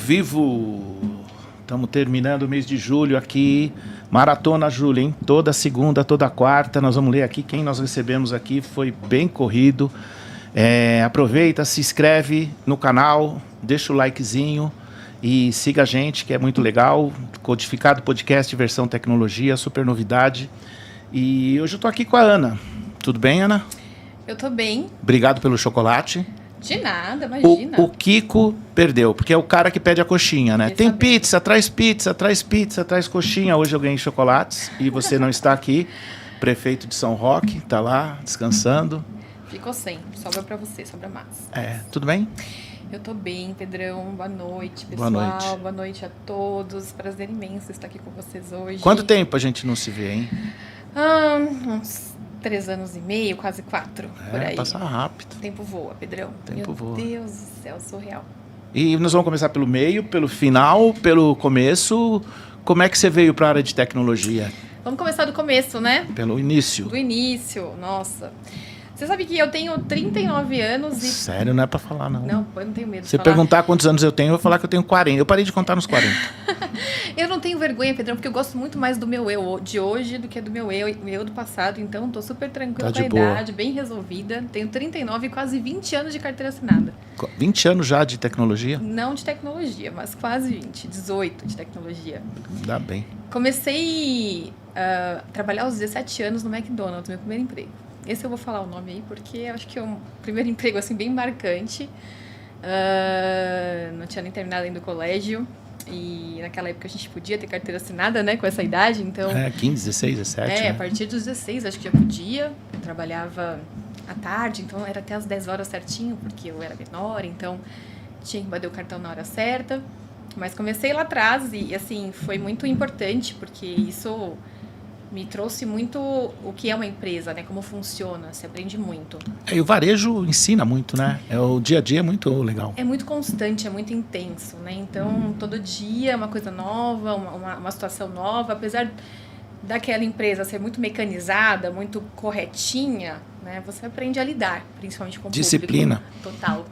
vivo. Estamos terminando o mês de julho aqui. Maratona Júlia, hein? Toda segunda, toda quarta. Nós vamos ler aqui quem nós recebemos aqui. Foi bem corrido. Aproveita, se inscreve no canal, deixa o likezinho e siga a gente, que é muito legal. Codificado Podcast, versão tecnologia, super novidade. E hoje eu tô aqui com a Ana. Tudo bem, Ana? Eu tô bem. Obrigado pelo chocolate. De nada, imagina. O Kiko perdeu, porque é o cara que pede a coxinha, né? Tem pizza, traz coxinha. Hoje eu ganhei chocolates e você não está aqui. Prefeito de São Roque, tá lá, descansando. Ficou sem. Sobra pra você, sobra mais. Tudo bem? Eu tô bem, Pedrão. Boa noite, pessoal. Boa noite a todos. Prazer imenso estar aqui com vocês hoje. Quanto tempo a gente não se vê, hein? Uns 3 anos e meio, quase 4, por aí. Passa rápido. O tempo voa, Pedrão. Meu Deus do céu, surreal. E nós vamos começar pelo meio, pelo final, pelo começo. Como é que você veio para a área de tecnologia? Vamos começar do começo, né? Pelo início. Do início, nossa. Você sabe que eu tenho 39 anos e... Sério, não é pra falar, não. Não, eu não tenho medo de Você falar. perguntar quantos anos eu tenho, eu vou falar que eu tenho 40. Eu parei de contar nos 40. Eu não tenho vergonha, Pedrão, porque eu gosto muito mais do meu eu de hoje do que do meu eu do passado. Então, tô super tranquila com a idade, bem resolvida. Tenho 39 e quase 20 anos de carteira assinada. 20 anos já de tecnologia? Não de tecnologia, mas quase 20. 18 de tecnologia. Dá bem. Comecei a trabalhar aos 17 anos no McDonald's, meu primeiro emprego. Esse eu vou falar o nome aí, porque eu acho que é um primeiro emprego, assim, bem marcante. Não tinha nem terminado ainda o colégio. E naquela época a gente podia ter carteira assinada, né? Com essa idade, então... 15, 16, 17, né? A partir dos 16, acho que já podia. Eu trabalhava à tarde, então era até às 10 horas certinho, porque eu era menor, então tinha que bater o cartão na hora certa. Mas comecei lá atrás e, assim, foi muito importante, porque isso... me trouxe muito o que é uma empresa, né? Como funciona, se aprende muito. E o varejo ensina muito, né? O dia a dia é muito legal. É muito constante, é muito intenso, né? Então, todo dia é uma coisa nova, uma situação nova. Apesar daquela empresa ser muito mecanizada, muito corretinha, né? Você aprende a lidar, principalmente com o disciplina. Público.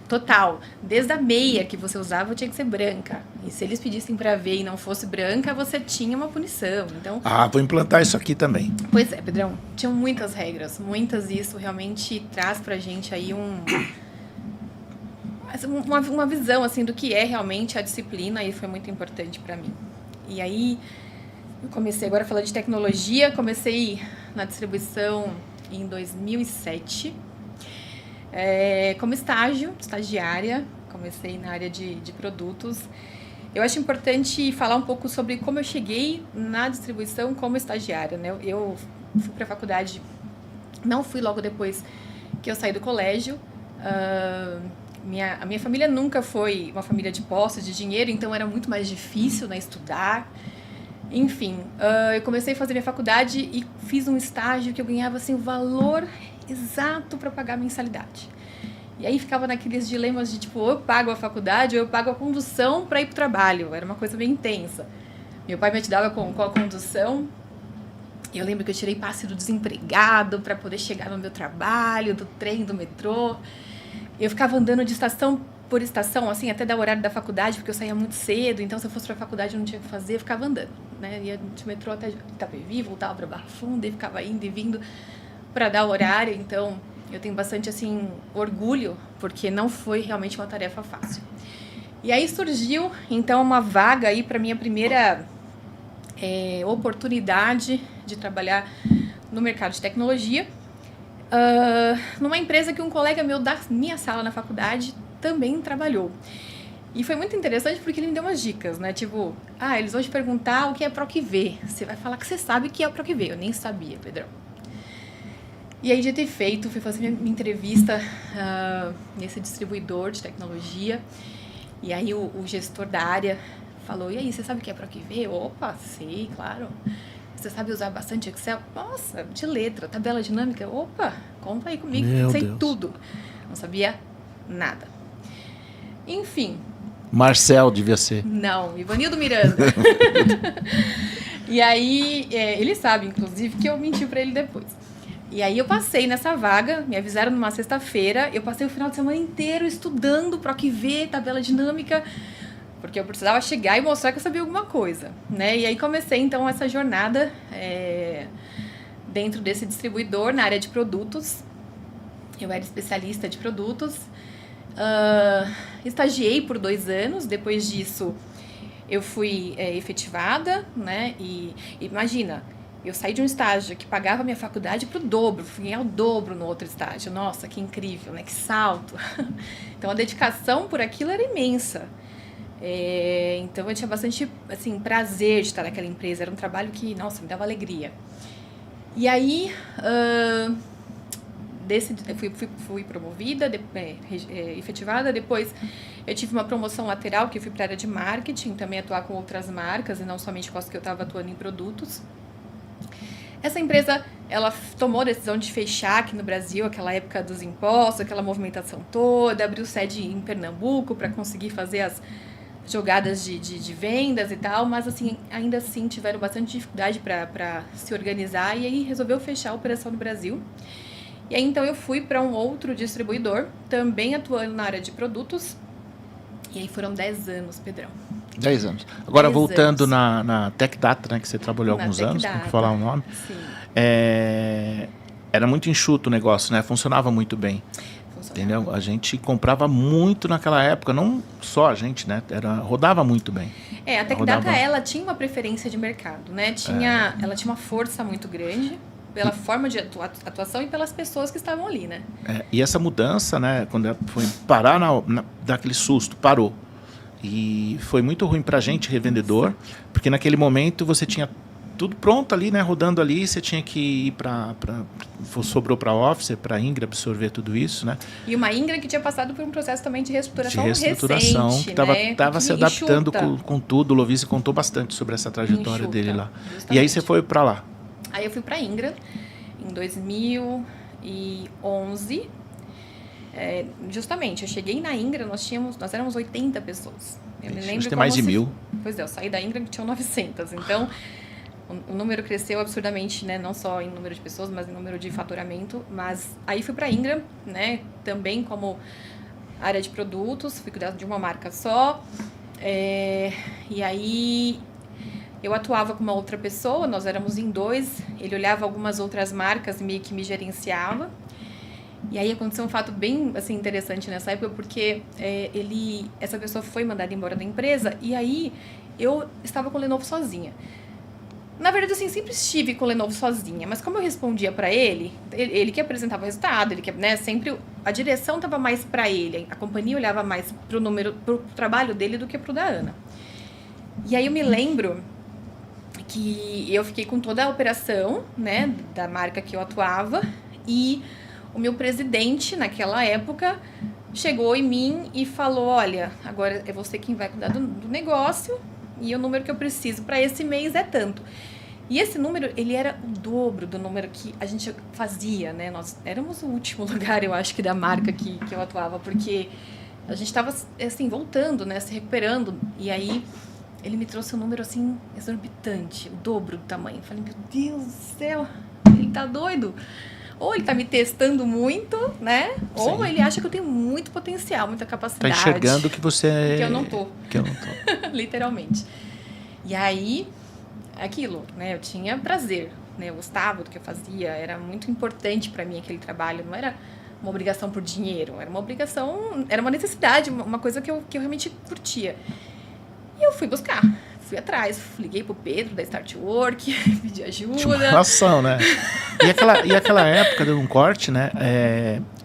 Total. Desde a meia que você usava tinha que ser branca. E se eles pedissem para ver e não fosse branca, você tinha uma punição. Então, vou implantar isso aqui também. Pois é, Pedrão. Tinham muitas regras. Muitas, e isso realmente traz pra gente aí uma visão, assim, do que é realmente a disciplina, e foi muito importante para mim. E aí, eu comecei agora falando de tecnologia. Comecei na distribuição em 2007. Como estagiária, comecei na área de produtos. Eu acho importante falar um pouco sobre como eu cheguei na distribuição como estagiária, né? Eu fui para a faculdade, não fui logo depois que eu saí do colégio. A minha família nunca foi uma família de posse, de dinheiro, então era muito mais difícil, né, estudar. Enfim, eu comecei a fazer minha faculdade e fiz um estágio que eu ganhava assim, o valor exato para pagar a mensalidade. E aí ficava naqueles dilemas de tipo, ou eu pago a faculdade ou eu pago a condução para ir pro trabalho. Era uma coisa bem intensa. Meu pai me ajudava com a condução. Eu lembro que eu tirei passe do desempregado para poder chegar no meu trabalho, do trem, do metrô. Eu ficava andando de estação por estação, assim, até dar o horário da faculdade, porque eu saía muito cedo, então se eu fosse pra faculdade eu não tinha o que fazer, eu ficava andando, né? Ia de metrô até Itapevi, voltava pra Barra Funda e ficava indo e vindo para dar o horário. Então eu tenho bastante, assim, orgulho, porque não foi realmente uma tarefa fácil. E aí surgiu, então, uma vaga aí para minha primeira oportunidade de trabalhar no mercado de tecnologia, numa empresa que um colega meu da minha sala na faculdade também trabalhou. E foi muito interessante porque ele me deu umas dicas, né? Tipo, eles vão te perguntar o que é PROC-V. Você vai falar que você sabe o que é o PROC-V. Eu nem sabia, Pedrão. E aí, dito e feito, fui fazer minha entrevista nesse distribuidor de tecnologia. E aí, o gestor da área falou, e aí, você sabe o que é PROC-V? Opa, sei, claro. Você sabe usar bastante Excel? Nossa, de letra, tabela dinâmica? Opa, conta aí comigo, sei tudo. Não sabia nada. Enfim. Marcel devia ser. Não, Ivanildo Miranda. E aí, ele sabe, inclusive, que eu menti pra ele depois. E aí eu passei nessa vaga, me avisaram numa sexta-feira, eu passei o final de semana inteiro estudando PROC-V, tabela dinâmica, porque eu precisava chegar e mostrar que eu sabia alguma coisa, né? E aí comecei, então, essa jornada dentro desse distribuidor na área de produtos. Eu era especialista de produtos. Estagiei por 2 anos, depois disso eu fui efetivada, né? E imagina, eu saí de um estágio que pagava minha faculdade pro dobro, fui ganhar o dobro no outro estágio. Nossa, que incrível, né? Que salto! Então a dedicação por aquilo era imensa. Então eu tinha bastante assim, prazer de estar naquela empresa, era um trabalho que, nossa, me dava alegria. E aí, fui promovida, efetivada, depois eu tive uma promoção lateral, que eu fui para a área de marketing, também atuar com outras marcas, e não somente com as que eu estava atuando em produtos. Essa empresa, ela tomou a decisão de fechar aqui no Brasil, aquela época dos impostos, aquela movimentação toda, abriu sede em Pernambuco para conseguir fazer as jogadas de vendas e tal, mas assim, ainda assim tiveram bastante dificuldade para se organizar e aí resolveu fechar a operação no Brasil. E aí então eu fui para um outro distribuidor, também atuando na área de produtos, e aí foram 10 anos, Pedrão. 10 anos. Agora, 10 voltando anos. na Tech Data, né, que você trabalhou há alguns anos, tem que falar o nome. Sim. Era muito enxuto o negócio, né? Funcionava muito bem. Entendeu? A gente comprava muito naquela época, não só a gente, né? Rodava muito bem. A Tech Data, ela tinha uma preferência de mercado, né? Ela tinha uma força muito grande pela forma de atuação e pelas pessoas que estavam ali, né? E essa mudança, né? Quando ela foi parar daquele susto, parou. E foi muito ruim pra gente, revendedor, porque naquele momento você tinha tudo pronto ali, né? Rodando ali, você tinha que ir sobrou para Office, para Ingra absorver tudo isso, né? E uma Ingra que tinha passado por um processo também de reestruturação recente, que estava se adaptando com tudo. O Lovise contou bastante sobre essa trajetória dele lá. Justamente. E aí você foi para lá? Aí eu fui para Ingra em 2011. Justamente, eu cheguei na Ingra, nós éramos 80 pessoas. Eu me lembro tem mais de 1.000. Pois eu saí da Ingra que tinham 900. Então, o número cresceu absurdamente, né? Não só em número de pessoas, mas em número de faturamento. Mas aí fui para Ingra, né? Também como área de produtos, fui cuidar de uma marca só. E aí eu atuava com uma outra pessoa, nós éramos em 2. Ele olhava algumas outras marcas e meio que me gerenciava. E aí aconteceu um fato bem assim, interessante nessa época, porque essa pessoa foi mandada embora da empresa e aí eu estava com o Lenovo sozinha. Na verdade, assim, sempre estive com o Lenovo sozinha, mas como eu respondia para ele que apresentava o resultado, né, sempre a direção estava mais para ele, a companhia olhava mais pro trabalho dele do que pro da Ana. E aí eu me lembro que eu fiquei com toda a operação, né, da marca que eu atuava, e o meu presidente, naquela época, chegou em mim e falou, olha, agora é você quem vai cuidar do negócio e o número que eu preciso para esse mês é tanto. E esse número, ele era o dobro do número que a gente fazia, né? Nós éramos o último lugar, eu acho, que da marca que eu atuava, porque a gente estava, assim, voltando, né? Se recuperando. E aí, ele me trouxe um número, assim, exorbitante, o dobro do tamanho. Eu falei, meu Deus do céu, ele tá doido. Ou ele tá me testando muito, né? Sim. Ou ele acha que eu tenho muito potencial, muita capacidade. Tá enxergando que você... Que eu não tô. Que eu não tô. Literalmente. E aí, aquilo, né? Eu tinha prazer, né? Eu gostava do que eu fazia, era muito importante para mim aquele trabalho. Não era uma obrigação por dinheiro, era uma obrigação, era uma necessidade, uma coisa que eu realmente curtia. E eu fui buscar. Fui atrás, liguei pro Pedro da Startwork, pedi ajuda. Tinha uma relação, né? E aquela época, dando um corte, né?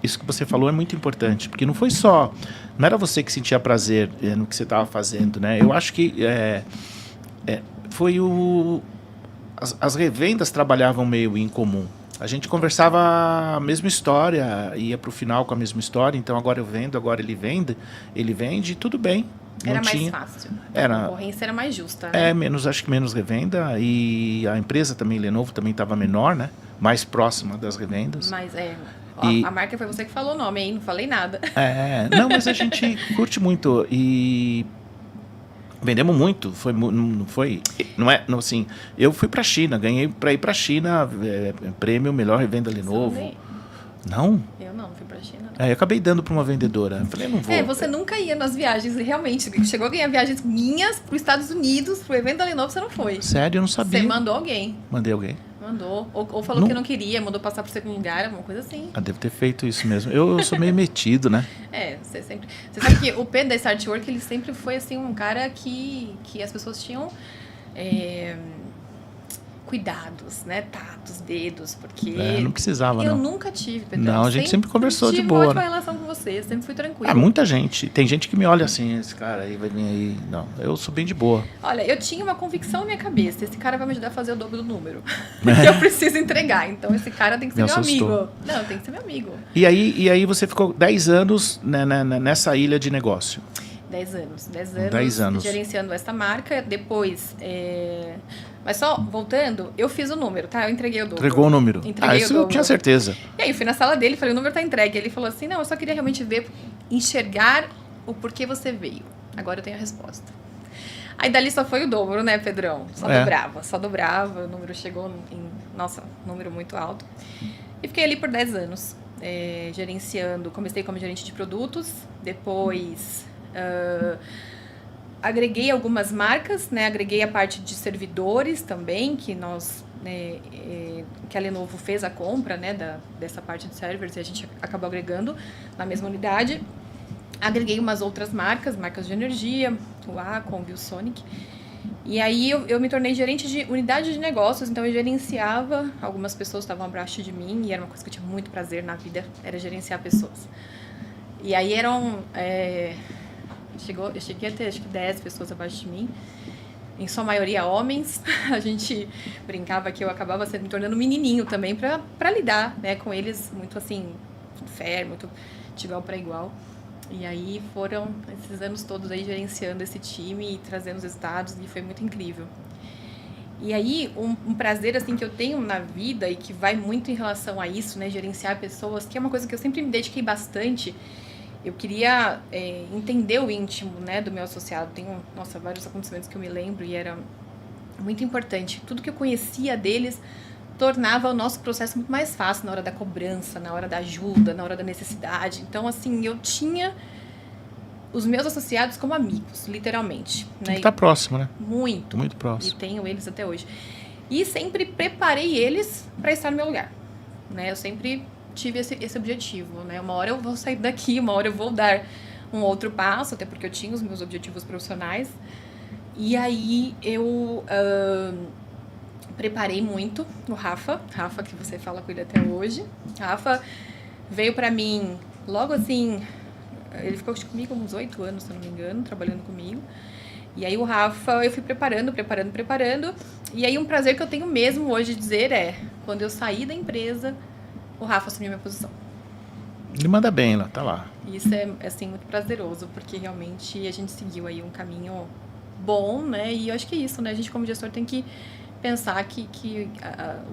Isso que você falou é muito importante, porque não era você que sentia prazer no que você estava fazendo, né? Eu acho que foi as revendas trabalhavam meio em comum. A gente conversava a mesma história, ia pro final com a mesma história, então agora eu vendo, agora ele vende, tudo bem. Era mais fácil. A concorrência era mais justa, né? Acho que menos revenda. E a empresa também, Lenovo, também estava menor, né? Mais próxima das revendas. Mas a marca foi você que falou o nome, hein? Não falei nada. Não, mas a gente curte muito. E vendemos muito. Não, assim, eu fui para a China, ganhei para ir para a China, prêmio, melhor revenda Lenovo. Não? Eu não fui pra China. Eu acabei dando para uma vendedora. Eu falei, não vou. Você nunca ia nas viagens, e realmente. Chegou a ganhar viagens minhas para os Estados Unidos, pro evento da Lenovo, você não foi. Sério, eu não sabia. Você mandou alguém. Mandei alguém. Mandou. Ou falou que não queria, mandou passar pro segundo lugar, alguma coisa assim. Devo ter feito isso mesmo. Eu sou meio metido, né? Você sempre... Você sabe que o Pedro da Start Work, ele sempre foi, assim, um cara que as pessoas tinham... cuidados, né? Tatos, dedos, porque... não precisava, eu não. nunca tive, Pedro. Não, a gente sempre conversou de boa. Eu tive uma né? ótima relação com você, sempre fui tranquila. Muita gente. Tem gente que me olha assim, esse cara aí vai vir aí. Não, eu sou bem de boa. Olha, eu tinha uma convicção na minha cabeça, esse cara vai me ajudar a fazer o dobro do número. Que eu preciso entregar, então esse cara tem que ser meu amigo. Não, tem que ser meu amigo. E aí você ficou 10 anos nessa ilha de negócio? 10 anos. 10 anos. Gerenciando essa marca, depois... Mas só, voltando, eu fiz o número, tá? Eu entreguei o dobro. Entregou o número? Entreguei isso eu tinha certeza. E aí eu fui na sala dele e falei, o número tá entregue. Ele falou assim, não, eu só queria realmente ver, enxergar o porquê você veio. Agora eu tenho a resposta. Aí dali só foi o dobro, né, Pedrão? Só dobrava, o número chegou nossa, número muito alto. E fiquei ali por 10 anos, gerenciando. Comecei como gerente de produtos, depois... agreguei algumas marcas, né? Agreguei a parte de servidores também, que que a Lenovo fez a compra, né? Dessa parte de servers e a gente acabou agregando na mesma unidade. Agreguei umas outras marcas de energia, o Acom, o ViewSonic. E aí eu me tornei gerente de unidade de negócios, então eu gerenciava, algumas pessoas estavam abaixo de mim e era uma coisa que eu tinha muito prazer na vida, era gerenciar pessoas. E aí eram... Eu cheguei a ter, acho que 10 pessoas abaixo de mim, em sua maioria homens. A gente brincava que eu acabava me tornando menininho também para lidar, né, com eles muito assim, fair, muito de igual para igual. E aí foram esses anos todos aí gerenciando esse time e trazendo os resultados e foi muito incrível. E aí um prazer assim que eu tenho na vida e que vai muito em relação a isso, né, gerenciar pessoas, que é uma coisa que eu sempre me dediquei bastante. Eu queria entender o íntimo, né, do meu associado. Tenho, vários acontecimentos que eu me lembro e era muito importante. Tudo que eu conhecia deles tornava o nosso processo muito mais fácil na hora da cobrança, na hora da ajuda, na hora da necessidade. Então, assim, eu tinha os meus associados como amigos, literalmente. Né? Tá próximo, né? Muito. Muito próximo. E tenho eles até hoje. E sempre preparei eles para estar no meu lugar. Né? Eu sempre... tive esse objetivo, né? Uma hora eu vou sair daqui, uma hora eu vou dar um outro passo, até porque eu tinha os meus objetivos profissionais. E aí eu preparei muito o Rafa, que você fala com ele até hoje. Rafa veio pra mim logo assim, ele ficou comigo uns 8 anos, se não me engano, trabalhando comigo. E aí o Rafa, eu fui preparando. E aí um prazer que eu tenho mesmo hoje de dizer quando eu saí da empresa, o Rafa assumiu minha posição. Ele manda bem lá, tá lá. Isso é, assim, muito prazeroso, porque realmente a gente seguiu aí um caminho bom, né? E eu acho que é isso, né? A gente, como gestor, tem que pensar que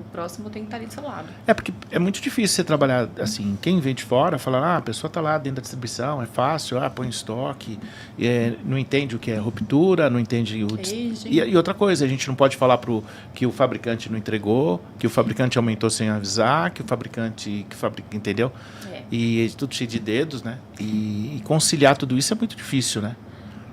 o próximo tem que estar ali do seu lado. Porque é muito difícil você trabalhar assim, quem vem de fora, fala, a pessoa tá lá dentro da distribuição, é fácil, põe estoque, não entende o que é ruptura, não entende o... E outra coisa, a gente não pode falar que o fabricante não entregou, que o fabricante aumentou sem avisar, que o fabricante, entendeu? E tudo cheio de dedos, né? E conciliar tudo isso é muito difícil, né?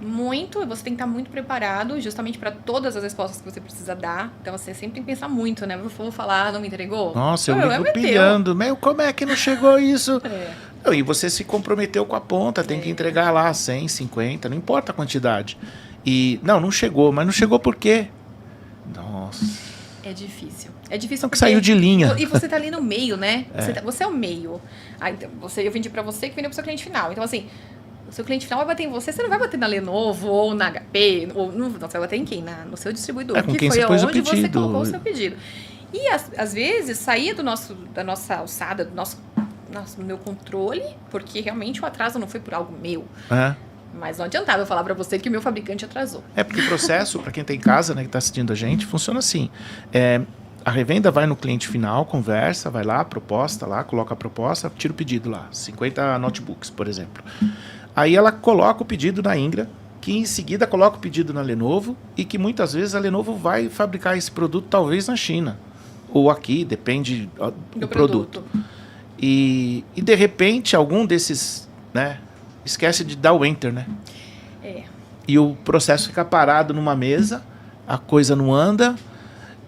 Muito, você tem que estar muito preparado justamente para todas as respostas que você precisa dar. Então você sempre tem que pensar muito, né? Vou falar, não me entregou? Nossa, eu ligo pilhando. Como é que não chegou isso? Não, e você se comprometeu com a ponta, tem que entregar lá 100, 50, não importa a quantidade. E não chegou, mas não chegou por quê? Nossa. É difícil. Então que saiu de linha. E você tá ali no meio, né? Você é o meio. Então, eu vendi para você que vendeu para o seu cliente final. Então assim, o seu cliente final vai bater em você não vai bater na Lenovo ou na HP, você vai bater em quem? No seu distribuidor, com que quem foi onde você colocou o seu pedido. E às vezes saía da nossa alçada, do meu controle, porque realmente o atraso não foi por algo meu. Mas não adiantava eu falar para você que o meu fabricante atrasou. Porque o processo, para quem tem em casa, né, que está assistindo a gente, funciona assim. A revenda vai no cliente final, conversa, vai lá, proposta lá, coloca a proposta, tira o pedido lá. 50 notebooks, por exemplo. Aí ela coloca o pedido na Ingra, que em seguida coloca o pedido na Lenovo e que muitas vezes a Lenovo vai fabricar esse produto talvez na China ou aqui, depende do produto. E de repente, algum desses, né, esquece de dar o enter, né? E o processo fica parado numa mesa, a coisa não anda,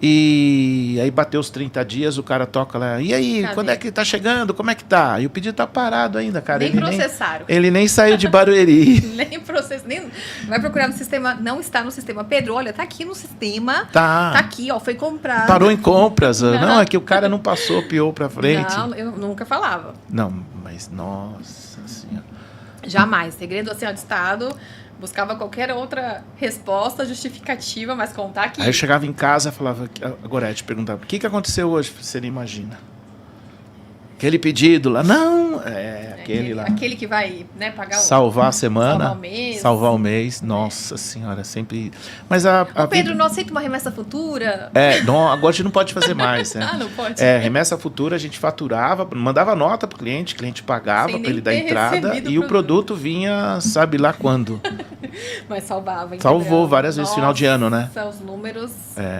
e aí bateu os 30 dias, o cara toca lá, e aí, quando é que tá chegando, como é que tá? E o pedido tá parado ainda, cara. Nem processaram. Ele nem saiu de Barueri. Nem processaram, nem vai procurar no sistema, não está no sistema. Pedro, olha, tá aqui no sistema, tá aqui, ó, foi comprado. Parou em compras, não, é que o cara não passou, piou pra frente. Não, eu nunca falava. Não, mas nossa senhora. Jamais, segredo assim, ó, de Estado... Buscava qualquer outra resposta justificativa, mas contar que... Aí eu chegava em casa e falava... A Gorete perguntava, o que aconteceu hoje? Você nem imagina. Aquele pedido lá. Não, aquele lá. Aquele que vai, né, pagar salvar a semana. Salvar o mês. Salvar o mês. Nossa senhora, sempre... Mas Pedro, não aceita uma remessa futura? Não, agora a gente não pode fazer mais. Né? Não pode? Remessa futura a gente faturava, mandava nota pro cliente, o cliente pagava para ele dar entrada e o produto vinha, sabe lá quando. Mas salvava. Salvou várias vezes, final de ano, né? Os números,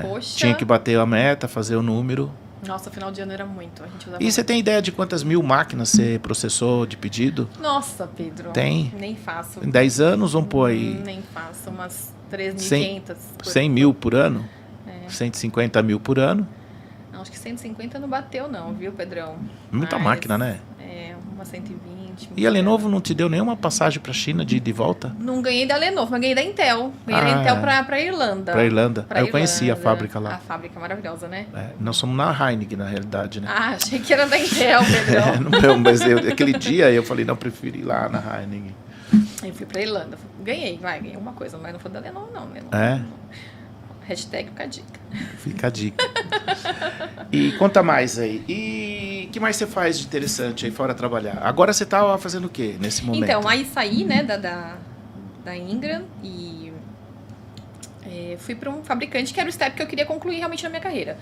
poxa. Tinha que bater a meta, fazer o número. Nossa, final de ano era muito. A gente usava e você tem ideia de quantas 1000 máquinas você processou de pedido? Nossa, Pedro. Tem? Nem faço. Em 10 anos, vamos pôr aí. Nem faço, umas 3.500. 100 mil por ano? 150 mil por ano? Não, acho que 150 não bateu não, viu, Pedrão? Muita máquina, né? Uma 120. E a Lenovo não te deu nenhuma passagem para a China de volta? Não ganhei da Lenovo, mas ganhei da Intel. Ganhei da Intel para Irlanda. Para Irlanda. Eu conheci a fábrica lá. A fábrica maravilhosa, né? Nós somos na Heineken, na realidade, né? Achei que era da Intel, Pedrão. Não, mas aquele dia eu falei, não, prefiro ir lá na Heineken. Eu fui para Irlanda. Ganhei uma coisa, mas não foi da Lenovo, não. Hashtag fica a dica. Fica a dica. E conta mais aí. E o que mais você faz de interessante aí fora trabalhar? Agora você tá fazendo o quê nesse momento? Então, aí saí, né, da Ingram e fui para um fabricante que era o step que eu queria concluir realmente na minha carreira.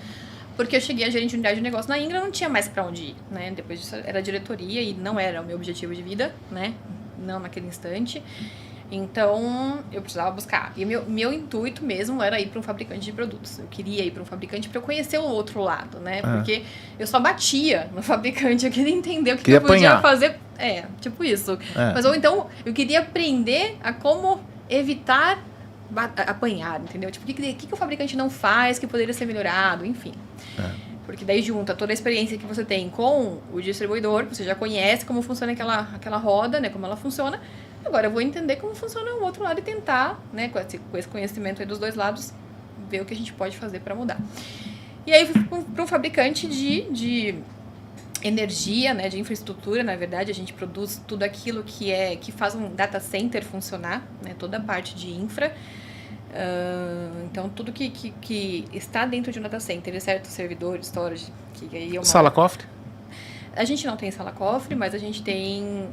Porque eu cheguei a gerente de unidade de negócio na Ingram, não tinha mais para onde ir, né? Depois disso era diretoria e não era o meu objetivo de vida, né? Não naquele instante. Então, eu precisava buscar. E meu intuito mesmo era ir para um fabricante de produtos. Eu queria ir para um fabricante para eu conhecer o outro lado, né? Porque eu só batia no fabricante, eu queria entender o que eu podia fazer. Tipo isso. Mas ou então, eu queria aprender a como evitar apanhar, entendeu? Tipo, o que o fabricante não faz que poderia ser melhorado, enfim. Porque daí junta toda a experiência que você tem com o distribuidor, você já conhece como funciona aquela roda, né? Como ela funciona. Agora eu vou entender como funciona o outro lado e tentar, né, com esse conhecimento aí dos dois lados, ver o que a gente pode fazer para mudar. E aí fui para um fabricante de energia, né, de infraestrutura, na verdade, a gente produz tudo aquilo que faz um data center funcionar, né, toda a parte de infra. Então, tudo que está dentro de um data center, certo? Servidor, storage, que aí Sala cofre? A gente não tem sala cofre, mas a gente tem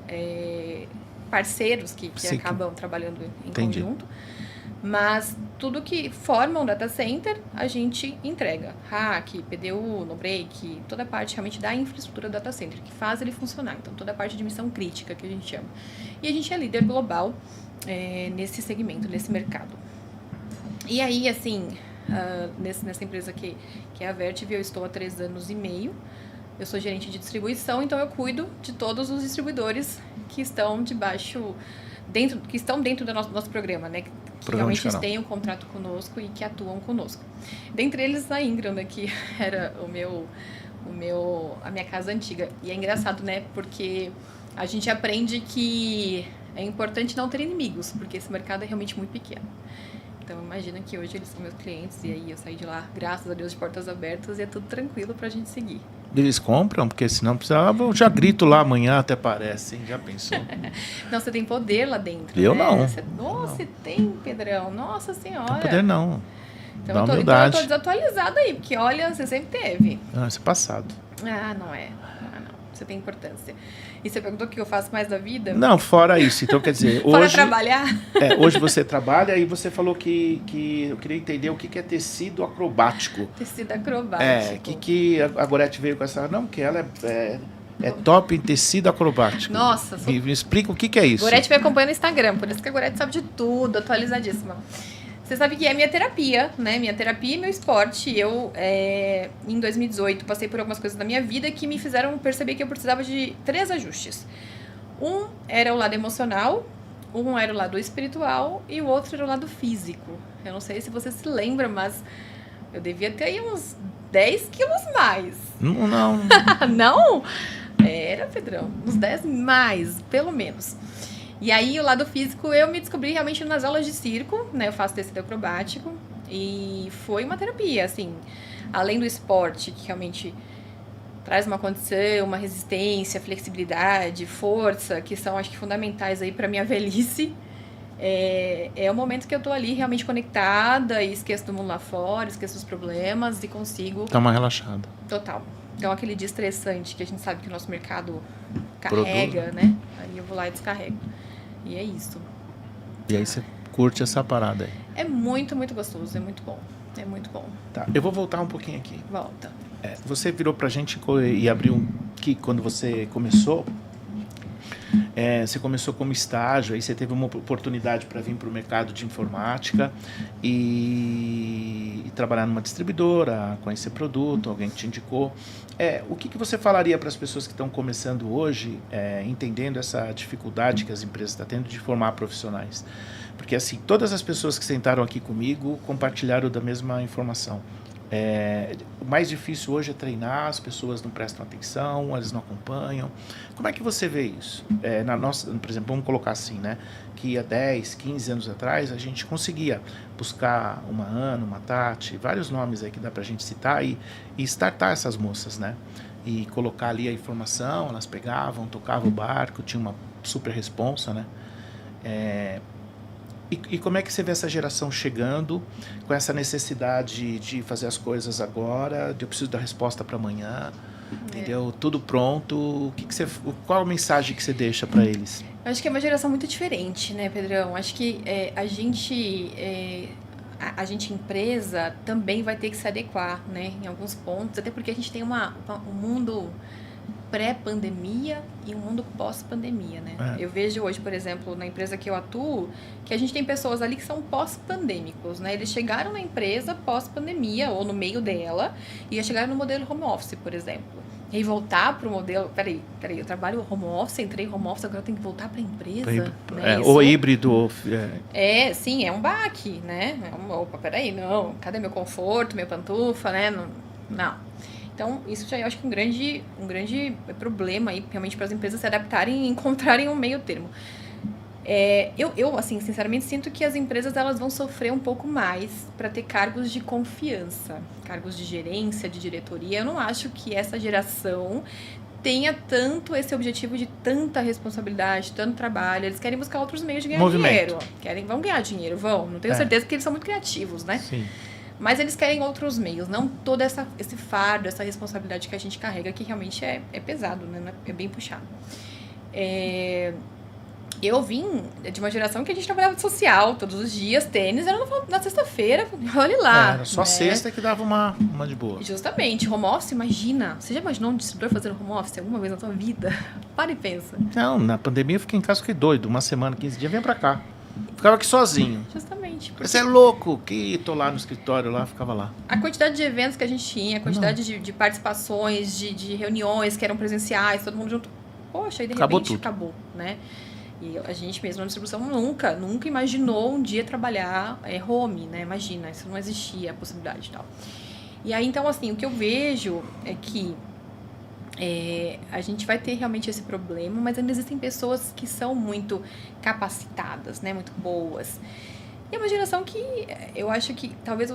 parceiros que acabam trabalhando em conjunto. Mas tudo que forma um data center, a gente entrega. Rack, PDU, no break, toda a parte realmente da infraestrutura do data center, que faz ele funcionar. Então, toda a parte de missão crítica, que a gente chama. E a gente é líder global nesse segmento, nesse mercado. E aí, assim, nessa empresa que é a Vertiv, eu estou há 3 anos e meio. Eu sou gerente de distribuição, então eu cuido de todos os distribuidores que estão dentro do nosso programa, né? Que realmente têm um contrato conosco e que atuam conosco. Dentre eles, a Ingram, né, que era a minha casa antiga. E é engraçado, né? Porque a gente aprende que é importante não ter inimigos, porque esse mercado é realmente muito pequeno. Então, imagina que hoje eles são meus clientes e aí eu saí de lá, graças a Deus, de portas abertas e é tudo tranquilo pra gente seguir. Eles compram? Porque senão precisava, eu já grito lá amanhã, até parece, hein? Já pensou? Não, você tem poder lá dentro. Eu né? não. Nossa, tem, Pedrão. Nossa Senhora. Não tem poder não. Então eu tô desatualizada aí, porque olha, você sempre teve. Isso é passado. Não é. Não. Você tem importância. E você perguntou o que eu faço mais da vida? Não, fora isso. Então, quer dizer, hoje... Fora trabalhar? Hoje você trabalha e você falou que eu queria entender o que é tecido acrobático. Tecido acrobático. Que a Gorete veio com essa... Não, que ela é top em tecido acrobático. Nossa. Me explica o que é isso. Gorete me acompanha no Instagram, por isso que a Gorete sabe de tudo, atualizadíssima. Você sabe que é minha terapia, né? Minha terapia e meu esporte. Eu, em 2018, passei por algumas coisas na minha vida que me fizeram perceber que eu precisava de 3 ajustes. Um era o lado emocional, um era o lado espiritual e o outro era o lado físico. Eu não sei se você se lembra, mas eu devia ter aí uns 10 quilos mais. Não. Não? Era, Pedrão. Uns 10 mais, pelo menos. E aí, o lado físico, eu me descobri realmente nas aulas de circo, né? Eu faço tecido acrobático. E foi uma terapia, assim. Além do esporte, que realmente traz uma condição, uma resistência, flexibilidade, força, que são, acho que, fundamentais aí pra minha velhice. É o momento que eu tô ali realmente conectada e esqueço do mundo lá fora, esqueço os problemas e consigo... Dá uma relaxada. Total. Então, aquele dia estressante que a gente sabe que o nosso mercado Produz, carrega, né? Aí eu vou lá e descarrego. E é isso. E aí você curte essa parada aí. É muito, muito gostoso. É muito bom. É muito bom. Tá, eu vou voltar um pouquinho aqui. Volta. Você virou pra gente e abriu que quando você começou, você começou como estágio, aí você teve uma oportunidade para vir para o mercado de informática e trabalhar numa distribuidora, conhecer produto, alguém que te indicou. O que você falaria para as pessoas que estão começando hoje, entendendo essa dificuldade que as empresas estão tendo de formar profissionais? Porque assim, todas as pessoas que sentaram aqui comigo compartilharam da mesma informação. O mais difícil hoje é treinar, as pessoas não prestam atenção, elas não acompanham. Como é que você vê isso? Por exemplo, vamos colocar assim, né? Que há 10, 15 anos atrás a gente conseguia buscar uma Ana, uma Tati, vários nomes aí que dá pra gente citar e startar essas moças, né? E colocar ali a informação, elas pegavam, tocavam o barco, tinha uma super responsa, né? E como é que você vê essa geração chegando com essa necessidade de fazer as coisas agora, de eu preciso da resposta para amanhã, entendeu? Tudo pronto. Qual a mensagem que você deixa para eles? Eu acho que é uma geração muito diferente, né, Pedrão? Acho que a gente empresa também vai ter que se adequar, né, em alguns pontos, até porque a gente tem um mundo pré-pandemia e um mundo pós-pandemia, né? Eu vejo hoje, por exemplo, na empresa que eu atuo, que a gente tem pessoas ali que são pós-pandêmicos, né? Eles chegaram na empresa pós-pandemia ou no meio dela e já chegaram no modelo home office, por exemplo. E aí voltar para o modelo... Peraí, eu trabalho home office, entrei home office, agora eu tenho que voltar para a empresa. Né? Ou híbrido. Sim, é um baque, né? Opa, peraí, não. Cadê meu conforto, minha pantufa, né? Não. Então, isso já eu acho que um grande problema aí, realmente, para as empresas se adaptarem e encontrarem um meio termo. Eu, assim, sinceramente, sinto que as empresas elas vão sofrer um pouco mais para ter cargos de confiança, cargos de gerência, de diretoria. Eu não acho que essa geração tenha tanto esse objetivo de tanta responsabilidade, tanto trabalho. Eles querem buscar outros meios de ganhar dinheiro. Vão ganhar dinheiro, vão. Não tenho certeza porque eles são muito criativos, né? Sim. Mas eles querem outros meios, não todo esse fardo, essa responsabilidade que a gente carrega, que realmente é pesado, né? É bem puxado. Eu vim de uma geração que a gente trabalhava de social todos os dias, tênis era na sexta-feira, olha lá. Era só sexta que dava uma de boa. Justamente, home office, imagina. Você já imaginou um distribuidor fazendo home office alguma vez na sua vida? Para e pensa. Não, na pandemia eu fiquei em casa, fiquei doido, uma semana, 15 dias, vem pra cá. Ficava aqui sozinho. Justamente. Você é louco, que tô lá no escritório, ficava lá. A quantidade de eventos que a gente tinha, a quantidade de participações, de reuniões que eram presenciais, todo mundo junto. Poxa, aí de repente acabou, né? E a gente mesmo na distribuição nunca imaginou um dia trabalhar home, né? Imagina, isso não existia a possibilidade e tal. E aí, então, assim, o que eu vejo é que a gente vai ter realmente esse problema, mas ainda existem pessoas que são muito capacitadas, né? Muito boas. E é uma geração que eu acho que talvez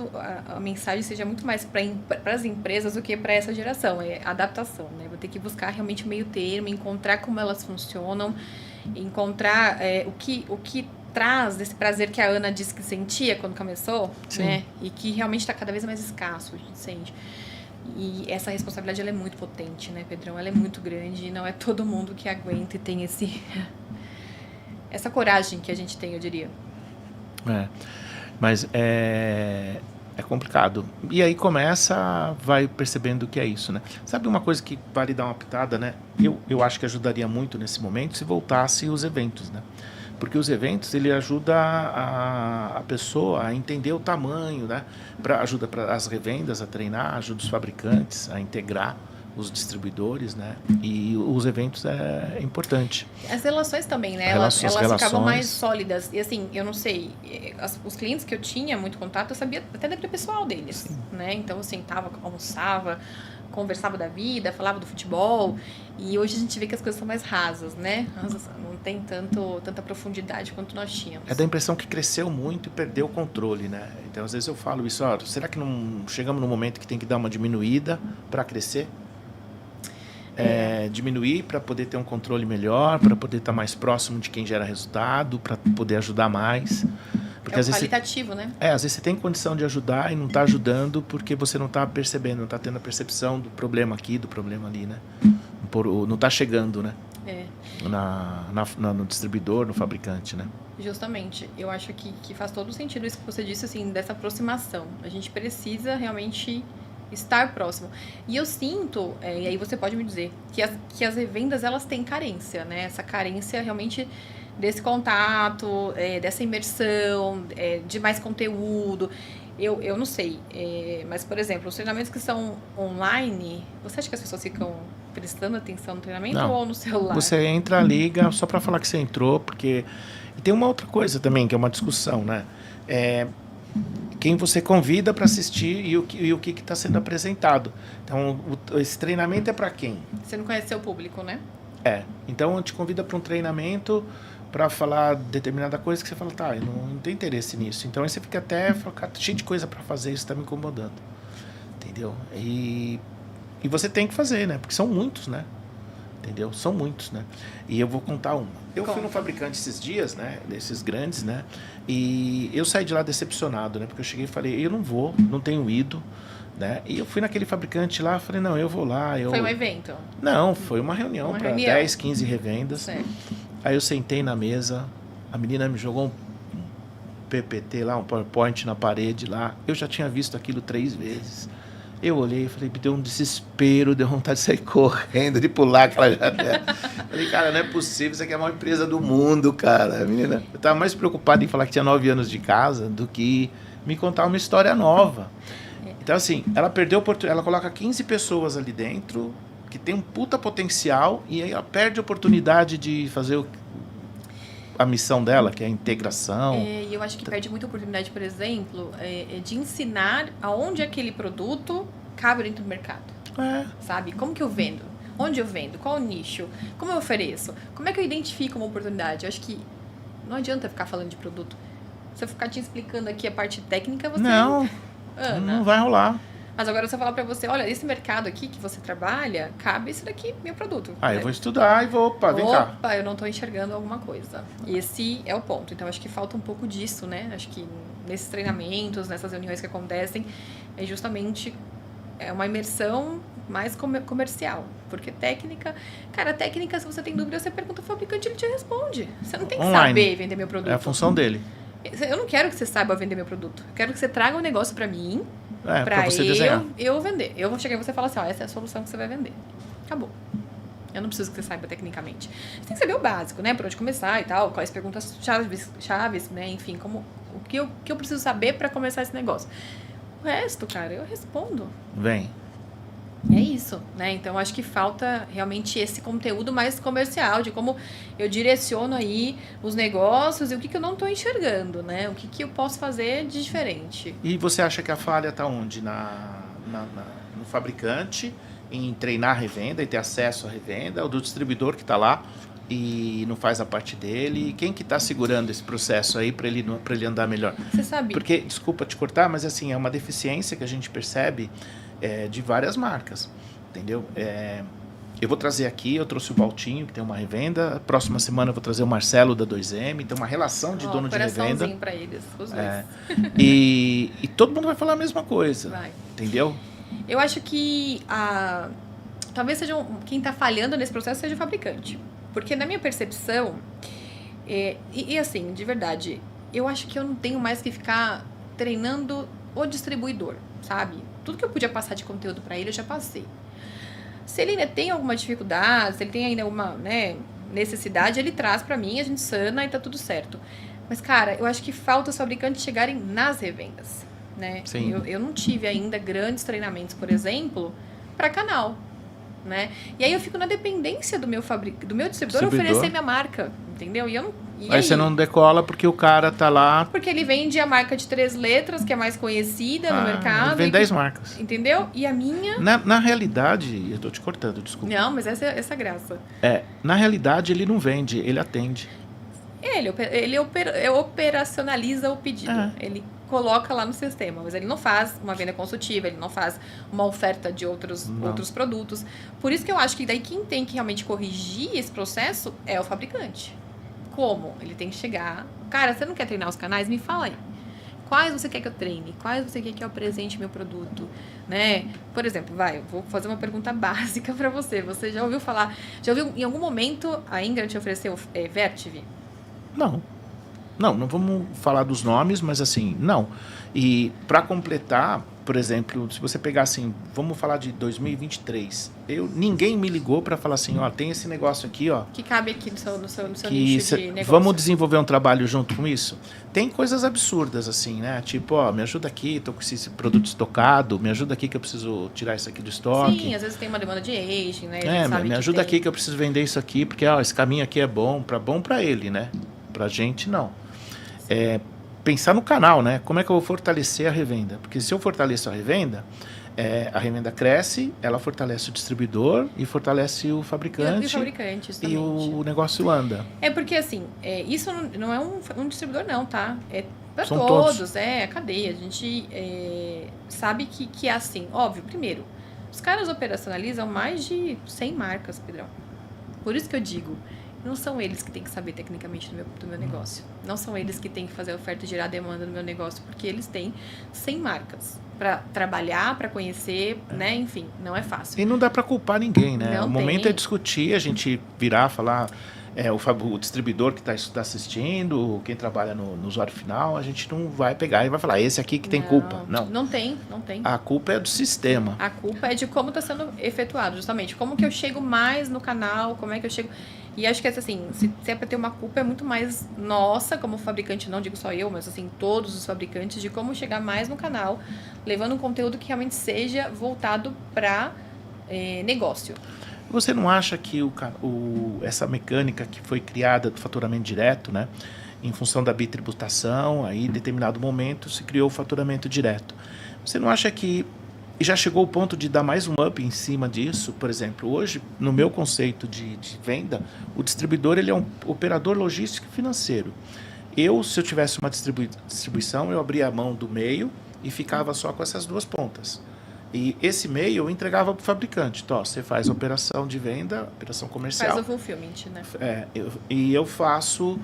a mensagem seja muito mais para as empresas do que para essa geração. É adaptação, né? Vou ter que buscar realmente o meio termo, encontrar como elas funcionam, encontrar o que traz desse prazer que a Ana disse que sentia quando começou, né? E que realmente está cada vez mais escasso, a gente sente. E essa responsabilidade ela é muito potente, né, Pedrão? Ela é muito grande e não é todo mundo que aguenta e tem essa coragem que a gente tem, eu diria. Mas é complicado. E aí vai percebendo que é isso, né? Sabe uma coisa que vale dar uma pitada, né? Eu acho que ajudaria muito nesse momento se voltasse os eventos, né? Porque os eventos, ele ajuda a pessoa a entender o tamanho, né? Ajuda para as revendas a treinar, ajuda os fabricantes a integrar os distribuidores, né? E os eventos é importante. As relações também, né? Elas ficavam mais sólidas. E assim, eu não sei, os clientes que eu tinha muito contato, eu sabia até da vida pessoal deles, né? Então eu sentava, almoçava, conversava da vida, falava do futebol. E hoje a gente vê que as coisas são mais rasas, né? Não tem tanta profundidade quanto nós tínhamos. É da impressão que cresceu muito e perdeu o controle, né? Então às vezes eu falo isso, ó, será que não chegamos num momento que tem que dar uma diminuída para crescer? Diminuir para poder ter um controle melhor, para poder estar mais próximo de quem gera resultado, para poder ajudar mais. Porque às vezes qualitativo, né? Às vezes você tem condição de ajudar e não está ajudando porque você não está percebendo, não está tendo a percepção do problema aqui, do problema ali, né? Não está chegando, né? No distribuidor, no fabricante, né? Justamente. Eu acho que faz todo sentido isso que você disse, assim, dessa aproximação. A gente precisa realmente estar próximo. E eu sinto, e aí você pode me dizer, que as revendas, elas têm carência, né? Essa carência realmente desse contato, dessa imersão, de mais conteúdo. Eu não sei, mas, por exemplo, os treinamentos que são online, você acha que as pessoas ficam prestando atenção no treinamento ou no celular? Você entra, liga, só para falar que você entrou, porque... E tem uma outra coisa também, que é uma discussão, né? Quem você convida para assistir e o que está sendo apresentado. Então, esse treinamento é para quem? Você não conhece seu público, né? Então, te convida para um treinamento para falar determinada coisa que você fala, tá, eu não tenho interesse nisso. Então, aí você fica cheio de coisa para fazer, isso está me incomodando. Entendeu? E você tem que fazer, né? Porque são muitos, né? Entendeu? São muitos, né? E eu vou contar uma. Eu fui no fabricante esses dias, né? Desses grandes, né? E eu saí de lá decepcionado, né? Porque eu cheguei e falei, eu não vou, não tenho ido, né? E eu fui naquele fabricante lá, falei, não, eu vou lá. Foi um evento? Não, foi uma reunião para 10, 15 revendas. Certo. Aí eu sentei na mesa, a menina me jogou um PPT lá, um PowerPoint na parede lá. Eu já tinha visto aquilo 3 vezes. Eu olhei e falei, me deu um desespero, deu vontade de sair correndo, de pular aquela janela. Falei, cara, não é possível, isso aqui é a maior empresa do mundo, cara. A menina, eu estava mais preocupado em falar que tinha 9 anos de casa do que me contar uma história nova. Então, assim, ela perdeu a oportunidade, ela coloca 15 pessoas ali dentro, que tem um puta potencial, e aí ela perde a oportunidade de fazer a missão dela, que é a integração. E eu acho que perde muita oportunidade, por exemplo, de ensinar aonde aquele produto cabe dentro do mercado. Sabe? Como que eu vendo? Onde eu vendo? Qual o nicho? Como eu ofereço? Como é que eu identifico uma oportunidade? Eu acho que não adianta ficar falando de produto. Se eu ficar te explicando aqui a parte técnica, você... Não vai rolar. Mas agora se eu falar pra você, olha, esse mercado aqui que você trabalha, cabe esse daqui, meu produto. Eu vou estudar e vou, vem cá. Eu não tô enxergando alguma coisa. Esse é o ponto. Então, acho que falta um pouco disso, né? Acho que nesses treinamentos, nessas reuniões que acontecem, é justamente uma imersão mais comercial. Porque técnica, se você tem dúvida, você pergunta ao fabricante, ele te responde. Você não tem que saber vender meu produto. É a função dele. Eu não quero que você saiba vender meu produto. Eu quero que você traga um negócio pra mim, pra você desenhar. Eu vender. Eu vou chegar e você falar assim, essa é a solução que você vai vender. Acabou. Eu não preciso que você saiba tecnicamente. Você tem que saber o básico, né? Por onde começar e tal, quais perguntas chaves, né? Enfim, o que eu preciso saber pra começar esse negócio. O resto, cara, eu respondo. Vem. É isso, né? Então, acho que falta realmente esse conteúdo mais comercial, de como eu direciono aí os negócios e o que eu não estou enxergando, né? O que eu posso fazer de diferente. E você acha que a falha está onde? No fabricante, em treinar a revenda e ter acesso à revenda, ou do distribuidor que está lá e não faz a parte dele? E quem que está segurando esse processo aí para ele andar melhor? Você sabe? Porque, desculpa te cortar, mas assim, é uma deficiência que a gente percebe de várias marcas, entendeu? Eu vou trazer aqui, eu trouxe o Valtinho, que tem uma revenda. Próxima semana eu vou trazer o Marcelo da 2M, tem uma relação de dono de revenda. Para eles, os dois. E todo mundo vai falar a mesma coisa, entendeu? Eu acho que talvez seja quem está falhando nesse processo seja o fabricante. Porque na minha percepção, e assim, de verdade, eu acho que eu não tenho mais que ficar treinando o distribuidor, sabe? Tudo que eu podia passar de conteúdo para ele, eu já passei. Se ele ainda tem alguma dificuldade, se ele tem ainda alguma, né, necessidade, ele traz pra mim, a gente sana e tá tudo certo. Mas, cara, eu acho que falta os fabricantes chegarem nas revendas, né? Sim. Eu não tive ainda grandes treinamentos, por exemplo, para canal, né? E aí eu fico na dependência do meu distribuidor oferecer minha marca, entendeu? Aí você não decola porque o cara tá lá... Porque ele vende a marca de 3 letras, que é mais conhecida no mercado. Ele vende 10 marcas. Entendeu? E a minha... Na realidade, eu tô te cortando, desculpa. Não, mas essa é a graça. Na realidade, ele não vende, ele atende. Ele operacionaliza o pedido. Ele coloca lá no sistema, mas ele não faz uma venda consultiva, ele não faz uma oferta de outros produtos. Por isso que eu acho que daí quem tem que realmente corrigir esse processo é o fabricante. Como? Ele tem que chegar... Cara, você não quer treinar os canais? Me fala aí. Quais você quer que eu treine? Quais você quer que eu apresente meu produto? Né? Por exemplo, vou fazer uma pergunta básica para você. Você já ouviu falar... Já ouviu em algum momento a Ingram te ofereceu Vertive? Não vamos falar dos nomes, mas assim, não. E para completar, por exemplo, se você pegar assim, vamos falar de 2023, ninguém me ligou para falar assim, ó, tem esse negócio aqui, ó. Que cabe aqui no seu nicho de negócio. Vamos desenvolver um trabalho junto com isso? Tem coisas absurdas assim, né? Tipo, ó, me ajuda aqui, tô com esse produto estocado, me ajuda aqui que eu preciso tirar isso aqui do estoque. Sim, às vezes tem uma demanda de aging, né? Me ajuda aqui que eu preciso vender isso aqui, porque ó, esse caminho aqui é bom para ele, né? Pra gente, não. Pensar no canal, né? Como é que eu vou fortalecer a revenda? Porque se eu fortaleço a revenda cresce, ela fortalece o distribuidor e fortalece o fabricante. E o fabricante, justamente. E o negócio anda. Porque assim, isso não é um distribuidor não, tá? É para São todos, é a cadeia. A gente sabe que é assim. Óbvio, primeiro, os caras operacionalizam mais de 100 marcas, Pedrão. Por isso que eu digo, não são eles que têm que saber tecnicamente do meu negócio. Não são eles que têm que fazer a oferta e gerar demanda no meu negócio, porque eles têm 100 marcas para trabalhar, para conhecer, né? Enfim, não é fácil. E não dá para culpar ninguém, né? Não o momento é discutir, a gente virar, falar... o distribuidor que está assistindo, quem trabalha no usuário final, a gente não vai pegar e vai falar, esse aqui que tem culpa. Não tem. A culpa é do sistema. A culpa é de como está sendo efetuado, justamente. Como que eu chego mais no canal, como é que eu chego... E acho que assim, se é para ter uma culpa, é muito mais nossa, como fabricante, não digo só eu, mas assim, todos os fabricantes, de como chegar mais no canal, levando um conteúdo que realmente seja voltado para negócio. Você não acha que essa mecânica que foi criada do faturamento direto, né, em função da bitributação, aí em determinado momento se criou o faturamento direto. Você não acha que já chegou o ponto de dar mais um up em cima disso? Por exemplo, hoje, no meu conceito de venda, o distribuidor ele é um operador logístico e financeiro. Se eu tivesse uma distribuição, eu abria a mão do meio e ficava só com essas duas pontas. E esse meio eu entregava para o fabricante. Então, você faz a operação de venda, operação comercial. Faz o fulfillment, né? Eu faço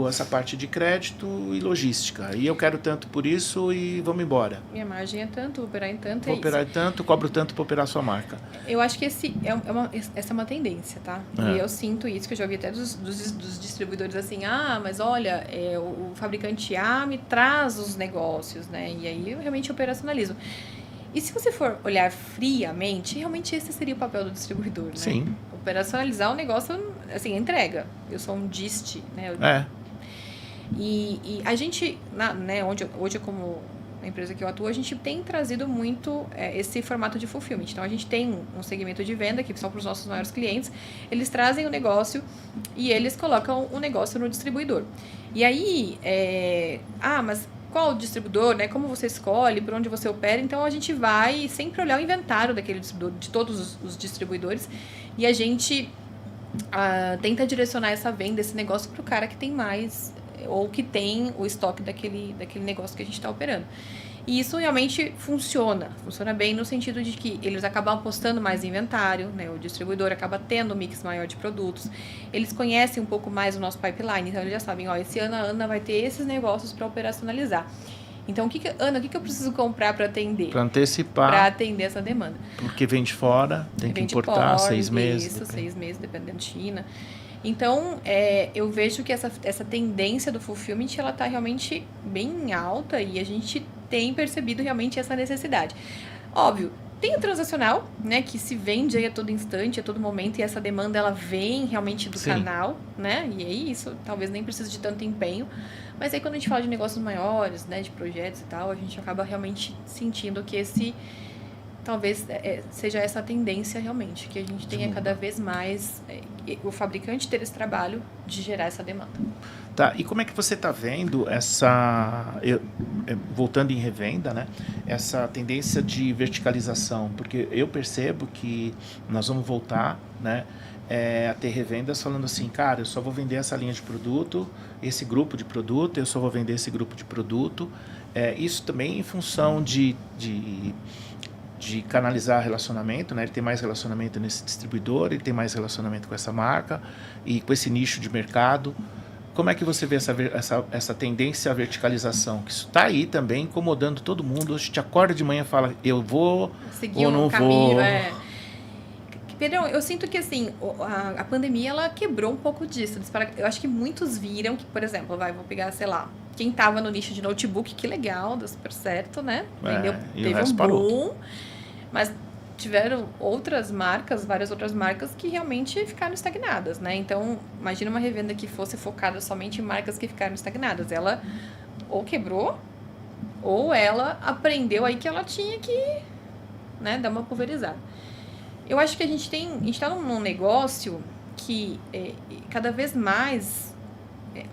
essa parte de crédito e logística. E eu quero tanto por isso e vamos embora. Minha margem é tanto, operar em tanto vou operar em tanto, cobro tanto para operar a sua marca. Eu acho que essa é uma tendência, tá? E eu sinto isso, que eu já ouvi até dos distribuidores assim, mas olha, o fabricante A me traz os negócios, né? E aí eu realmente operacionalizo. E se você for olhar friamente, realmente esse seria o papel do distribuidor, né? Sim. Operacionalizar o negócio, assim, entrega. Eu sou um dist, né? E a gente, né, hoje como a empresa que eu atuo, a gente tem trazido muito esse formato de fulfillment. Então, a gente tem um segmento de venda, que são para os nossos maiores clientes. Eles trazem o negócio e eles colocam o negócio no distribuidor. E aí, mas... qual o distribuidor, né? Como você escolhe, por onde você opera. Então, a gente vai sempre olhar o inventário daquele distribuidor, de todos os distribuidores, e a gente tenta direcionar essa venda, esse negócio, para o cara que tem mais, ou que tem o estoque daquele negócio que a gente está operando. E isso realmente funciona bem no sentido de que eles acabam apostando mais em inventário, né? O distribuidor acaba tendo um mix maior de produtos, eles conhecem um pouco mais o nosso pipeline, então eles já sabem, esse ano a Ana vai ter esses negócios para operacionalizar. Então, Ana, o que eu preciso comprar para atender? Para antecipar. Para atender essa demanda. Porque vem de fora, tem que importar 6 meses. Isso, 6 meses, dependendo da China. Então, eu vejo que essa tendência do fulfillment, ela está realmente bem alta e a gente tem percebido realmente essa necessidade. Óbvio, Tem o transacional, né, que se vende aí a todo instante, a todo momento, e essa demanda ela vem realmente do canal, né? E aí isso talvez nem precise de tanto empenho. Mas aí quando a gente fala de negócios maiores, né, de projetos e tal, a gente acaba realmente sentindo que esse talvez seja essa tendência realmente, que a gente tenha cada vez mais o fabricante ter esse trabalho de gerar essa demanda. Tá, e como é que você está vendo voltando em revenda, né, essa tendência de verticalização? Porque eu percebo que nós vamos voltar, né, a ter revendas falando assim, cara, eu só vou vender essa linha de produto, esse grupo de produto, eu só vou vender esse grupo de produto. Isso também em função de canalizar relacionamento, né? Ele tem mais relacionamento nesse distribuidor, ele tem mais relacionamento com essa marca e com esse nicho de mercado. Como é que você vê essa tendência à verticalização? Que isso está aí também incomodando todo mundo. A gente acorda de manhã e fala, eu vou seguir ou não caminho, vou. Pedrão, eu sinto que assim, a pandemia ela quebrou um pouco disso. Eu acho que muitos viram que, por exemplo, vou pegar, sei lá, quem estava no nicho de notebook, que legal, deu super certo, né? Teve um boom. Mas tiveram várias outras marcas que realmente ficaram estagnadas, né? Então, imagina uma revenda que fosse focada somente em marcas que ficaram estagnadas. Ela ou quebrou, ou ela aprendeu aí que ela tinha que, né, dar uma pulverizada. Eu acho que a gente está num negócio que cada vez mais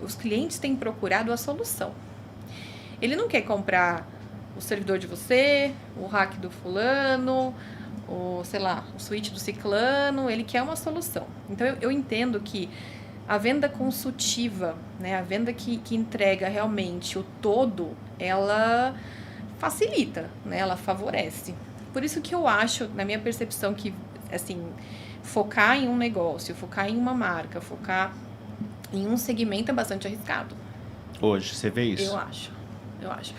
os clientes têm procurado a solução. Ele não quer comprar o servidor de você, o rack do fulano, o switch do ciclano, ele quer uma solução. Então, eu entendo que a venda consultiva, né, a venda que entrega realmente o todo, ela facilita, né, ela favorece. Por isso que eu acho, na minha percepção, que assim, focar em um negócio, focar em uma marca, focar em um segmento é bastante arriscado. Hoje, você vê isso? Eu acho.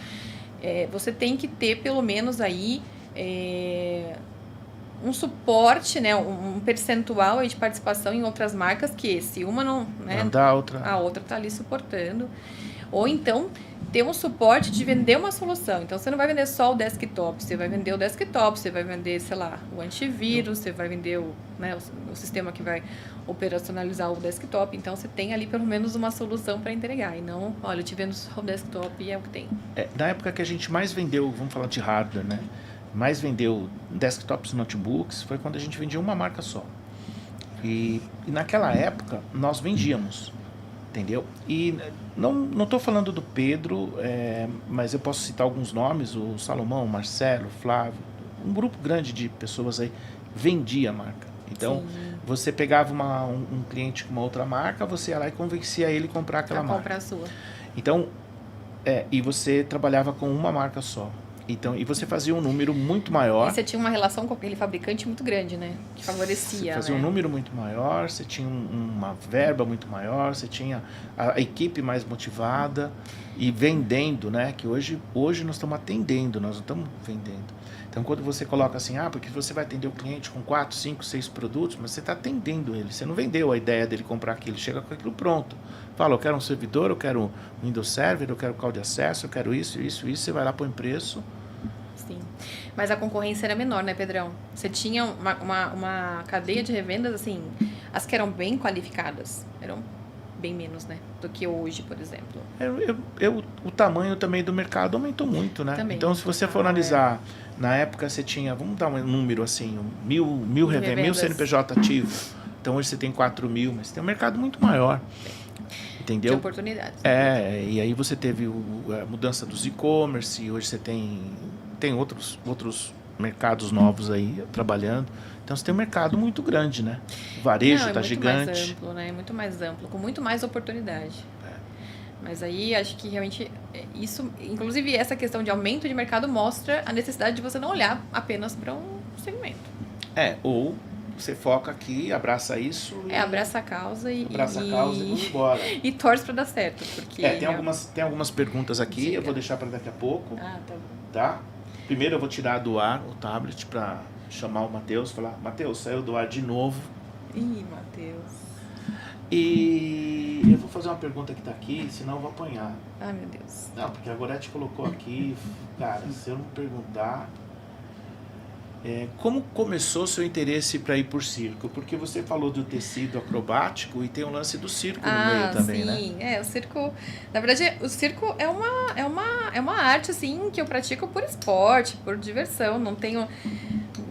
Você tem que ter pelo menos aí um suporte, né, um percentual aí de participação em outras marcas, que se uma não, né, a outra está ali suportando. Ou então ter um suporte de vender uma solução. Então você não vai vender só o desktop, você vai vender o desktop, você vai vender, sei lá, o antivírus, você vai vender o sistema que vai operacionalizar o desktop. Então você tem ali pelo menos uma solução para entregar. E não, olha, eu te vendo só o desktop e é o que tem. Na época que a gente mais vendeu, vamos falar de hardware, né? Mais vendeu desktops e notebooks foi quando a gente vendia uma marca só. E naquela época nós vendíamos. Entendeu? E não estou falando do Pedro, mas eu posso citar alguns nomes, o Salomão, o Marcelo, o Flávio, um grupo grande de pessoas aí vendia a marca. Então, você pegava um cliente com uma outra marca, você ia lá e convencia ele a comprar aquela marca. Comprar a sua. Então, e você trabalhava com uma marca só. Então, e você fazia um número muito maior. E você tinha uma relação com aquele fabricante muito grande, né? Que favorecia, Você fazia um número muito maior, você tinha uma verba muito maior, você tinha a equipe mais motivada e vendendo, né? Que hoje nós estamos atendendo, nós não estamos vendendo. Então, quando você coloca assim, porque você vai atender o cliente com 4, 5, 6 produtos, mas você está atendendo ele. Você não vendeu a ideia dele comprar aquilo, chega com aquilo pronto. Fala, eu quero um servidor, eu quero um Windows Server, eu quero cloud acesso, eu quero isso, você vai lá, põe preço. Sim. Mas a concorrência era menor, né, Pedrão? Você tinha uma cadeia de revendas, assim, as que eram bem qualificadas, eram bem menos, né, do que hoje, por exemplo. O tamanho também do mercado aumentou muito, né? Também, então, se você for analisar, na época você tinha, vamos dar um número assim, 1.000 CNPJ ativos. Então, hoje você tem 4.000, mas tem um mercado muito maior. Entendeu? De oportunidades. E aí você teve a mudança dos e-commerce, hoje você tem outros mercados novos aí trabalhando. Então você tem um mercado muito grande, né? O varejo está gigante. Mais amplo, né? Muito mais amplo, com muito mais oportunidade. Mas aí acho que realmente isso, inclusive essa questão de aumento de mercado mostra a necessidade de você não olhar apenas para um segmento. Ou você foca aqui, abraça isso. Abraça a causa e vamos embora. E torce para dar certo. Porque tem algumas perguntas aqui, Diga. Eu vou deixar para daqui a pouco. Tá bom. Tá? Primeiro eu vou tirar do ar o tablet para chamar o Matheus, falar, Matheus, saiu do ar de novo. Ih, Matheus. E eu vou fazer uma pergunta que tá aqui, senão eu vou apanhar. Ai, meu Deus. Não, porque a Gorete colocou aqui, cara, se eu não perguntar... Como começou o seu interesse para ir por circo? Porque você falou do tecido acrobático e tem o lance do circo no meio também, né? Sim, o circo... Na verdade, o circo é uma arte, assim, que eu pratico por esporte, por diversão. Não tenho...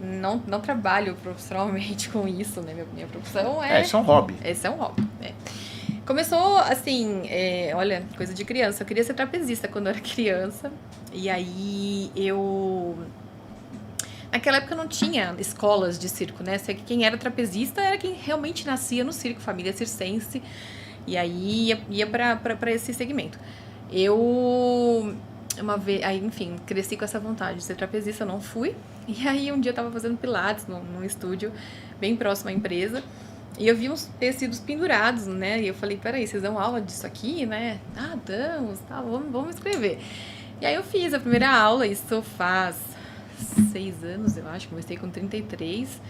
Não trabalho profissionalmente com isso, né? Minha profissão é... Isso é um hobby. Esse é um hobby, Começou, assim, olha, coisa de criança. Eu queria ser trapezista quando eu era criança. E aí, naquela época não tinha escolas de circo, né? Quem era trapezista era quem realmente nascia no circo, família circense. E aí ia pra esse segmento. Enfim, cresci com essa vontade de ser trapezista, não fui. E aí um dia eu tava fazendo pilates num estúdio bem próximo à empresa. E eu vi uns tecidos pendurados, né? E eu falei, peraí, vocês dão aula disso aqui, né? Ah, damos, tá, vamos escrever. E aí eu fiz a primeira aula, isso faz 6 anos, eu acho, comecei com 33.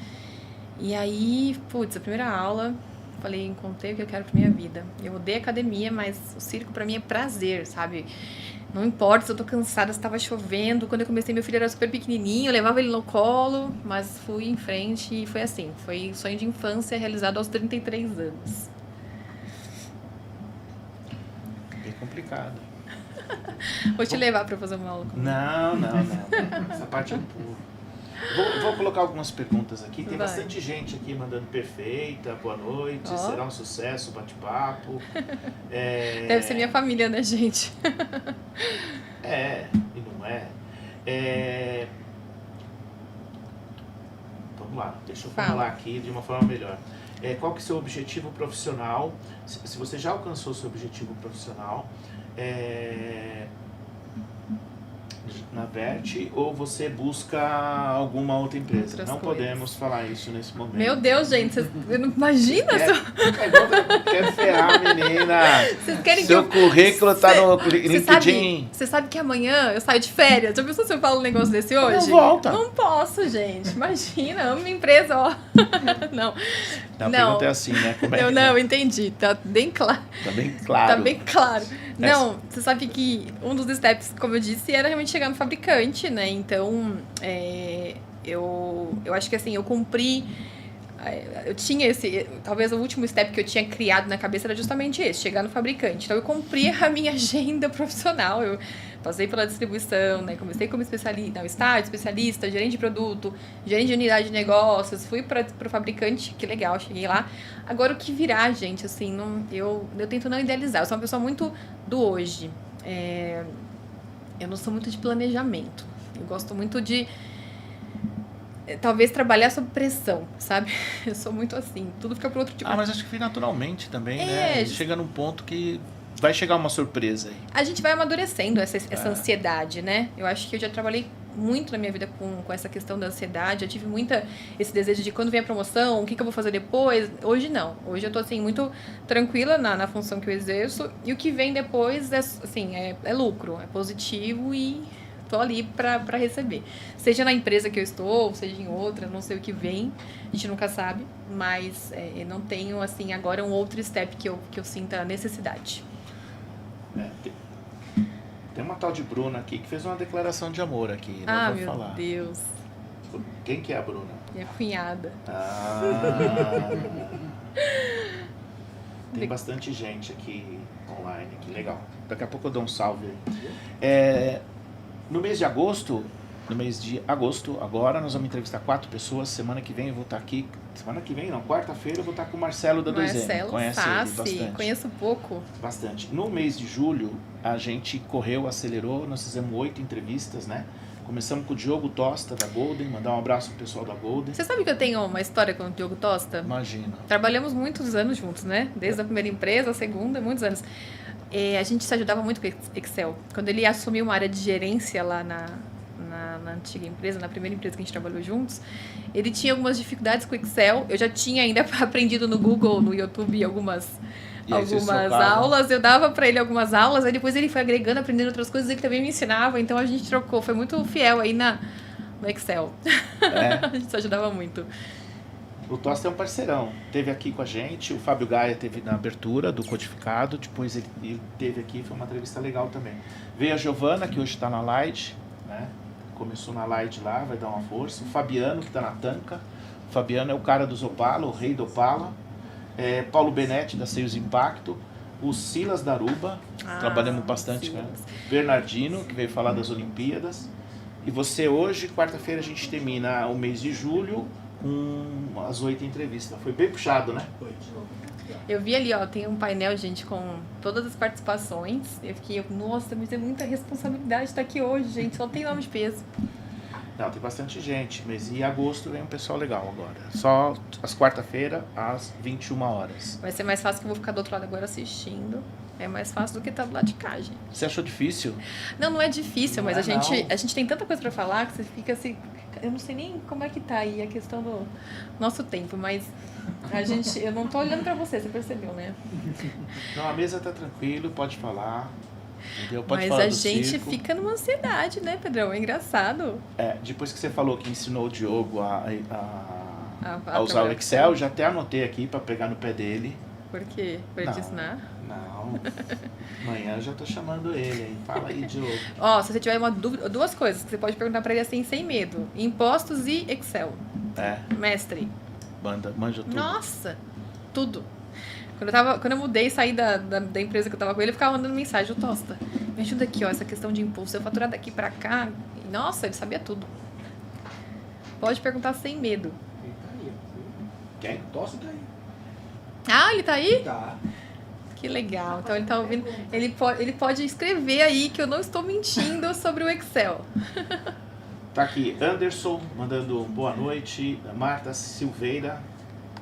E aí, a primeira aula, falei, encontrei o que eu quero pra minha vida. Eu odeio academia, mas o circo pra mim é prazer, sabe? Não importa se eu tô cansada, se tava chovendo. Quando eu comecei, meu filho era super pequenininho, eu levava ele no colo, mas fui em frente e foi assim. Foi sonho de infância realizado aos 33 anos. Bem complicado. Vou te levar pra fazer uma aula comigo. Não. Essa parte eu pulo. Vou colocar algumas perguntas aqui. Tem bastante gente aqui mandando perfeita, boa noite, será um sucesso, bate-papo. Deve ser minha família, né, gente? E não é. Vamos lá, deixa eu formular aqui de uma forma melhor. Qual que é o seu objetivo profissional? Se você já alcançou seu objetivo profissional, na Vert, ou você busca alguma outra empresa? Outras não coisas. Podemos falar isso nesse momento. Meu Deus, gente, você não imagina? Quer ferrar a menina. Vocês querem seu currículo tá no LinkedIn. Você sabe que amanhã eu saio de férias? Já pensou se eu falo um negócio desse hoje? Não volta. Não posso, gente. Imagina, amo minha empresa, ó. Não. A pergunta é assim, né? Como é não, entendi. Tá bem claro. Tá bem claro. Tá bem claro. Não, você sabe que um dos steps, como eu disse, era realmente chegar no fabricante, né? Então, eu acho que assim, eu cumpri... Eu tinha talvez o último step que eu tinha criado na cabeça era justamente esse, chegar no fabricante. Então, eu cumpri a minha agenda profissional. Eu passei pela distribuição, né? Comecei como estágio, especialista, gerente de produto, gerente de unidade de negócios, fui para o fabricante, que legal, cheguei lá. Agora, o que virá, gente, assim, eu tento não idealizar. Eu sou uma pessoa muito do hoje. Eu não sou muito de planejamento. Eu gosto muito de... talvez trabalhar sob pressão, sabe? Eu sou muito assim, tudo fica pro outro tipo. Mas acho que vem naturalmente também, né? Chega num ponto que vai chegar uma surpresa aí. A gente vai amadurecendo essa ansiedade, né? Eu acho que eu já trabalhei muito na minha vida com essa questão da ansiedade. Eu tive esse desejo de quando vem a promoção, o que eu vou fazer depois. Hoje não. Hoje eu tô assim, muito tranquila na função que eu exerço. E o que vem depois é lucro, é positivo e... tô ali para receber. Seja na empresa que eu estou, seja em outra, não sei o que vem, a gente nunca sabe, mas não tenho, assim, agora um outro step que eu sinta necessidade. Tem uma tal de Bruna aqui que fez uma declaração de amor aqui, né? Vou falar. Meu Deus. Quem que é a Bruna? Minha cunhada. Tem bastante gente aqui online, que legal. Daqui a pouco eu dou um salve aí. No mês de agosto, agora nós vamos entrevistar 4 pessoas. Semana que vem eu vou estar aqui. Semana que vem, não, quarta-feira eu vou estar com o Marcelo da 2M. Marcelo Conhece ele bastante? Conheço pouco. Bastante. No mês de julho, a gente correu, acelerou, nós fizemos 8 entrevistas, né? Começamos com o Diogo Tosta, da Golden. Mandar um abraço pro pessoal da Golden. Você sabe que eu tenho uma história com o Diogo Tosta? Imagina. Trabalhamos muitos anos juntos, né? Desde a primeira empresa, a segunda, muitos anos. A gente se ajudava muito com Excel. Quando ele assumiu uma área de gerência lá na antiga empresa, na primeira empresa que a gente trabalhou juntos, ele tinha algumas dificuldades com Excel. Eu já tinha ainda aprendido no Google, no YouTube, algumas aulas. Eu dava para ele algumas aulas, aí depois ele foi agregando, aprendendo outras coisas, ele também me ensinava. Então a gente trocou, foi muito fiel aí no Excel. A gente se ajudava muito. O Tosta é um parceirão, teve aqui com a gente, o Fábio Gaia teve na abertura do Codificado, depois ele teve aqui, foi uma entrevista legal também. Veio a Giovana, que hoje está na Light, né? começou na Light lá, vai dar uma força. O Fabiano, que está na Tanca. O Fabiano é o cara dos Opala, o rei do Opala. Paulo Benetti, da Seios Impacto. O Silas da Aruba, trabalhamos bastante, né? Bernardino, que veio falar das Olimpíadas. E você hoje, quarta-feira, a gente termina o mês de julho com as 8 entrevistas. Foi bem puxado, né? Eu vi ali, ó, tem um painel, gente, com todas as participações. Eu fiquei, nossa, mas é muita responsabilidade estar aqui hoje, gente. Só tem nome de peso. Não, tem bastante gente, mas em agosto vem um pessoal legal agora. Só às quarta-feira, às 21 horas. Vai ser mais fácil que eu vou ficar do outro lado agora assistindo. É mais fácil do que estar do lado de cá, gente. Você achou difícil? Não, não é difícil, Não mas é, a gente tem tanta coisa pra falar que você fica assim... Eu não sei nem como é que tá aí a questão do nosso tempo, mas eu não tô olhando pra você percebeu, né? Não, a mesa tá tranquilo, pode falar. Entendeu? Pode mas falar a do gente circo. Fica numa ansiedade, né, Pedrão? É engraçado. Depois que você falou que ensinou o Diogo a A usar o Excel, já até anotei aqui para pegar no pé dele. Por quê? Pra te ensinar? Não. Amanhã eu já tô chamando ele, hein? Fala aí, Diogo. Ó, se você tiver uma dúvida, duas coisas que você pode perguntar pra ele assim, sem medo. Impostos e Excel. Mestre. Manja tudo. Nossa, tudo. Quando eu mudei e saí da empresa que eu tava com ele ficava mandando mensagem, Tosta, me ajuda aqui, ó, essa questão de imposto, eu faturar daqui pra cá. E, nossa, ele sabia tudo. Pode perguntar sem medo. Ele tá aí, Quem? Tosta tá aí. Ah, ele tá aí? Tá. Que legal. Então ele tá ouvindo. Ele pode escrever aí que eu não estou mentindo sobre o Excel. Tá aqui, Anderson, mandando boa noite. Marta Silveira.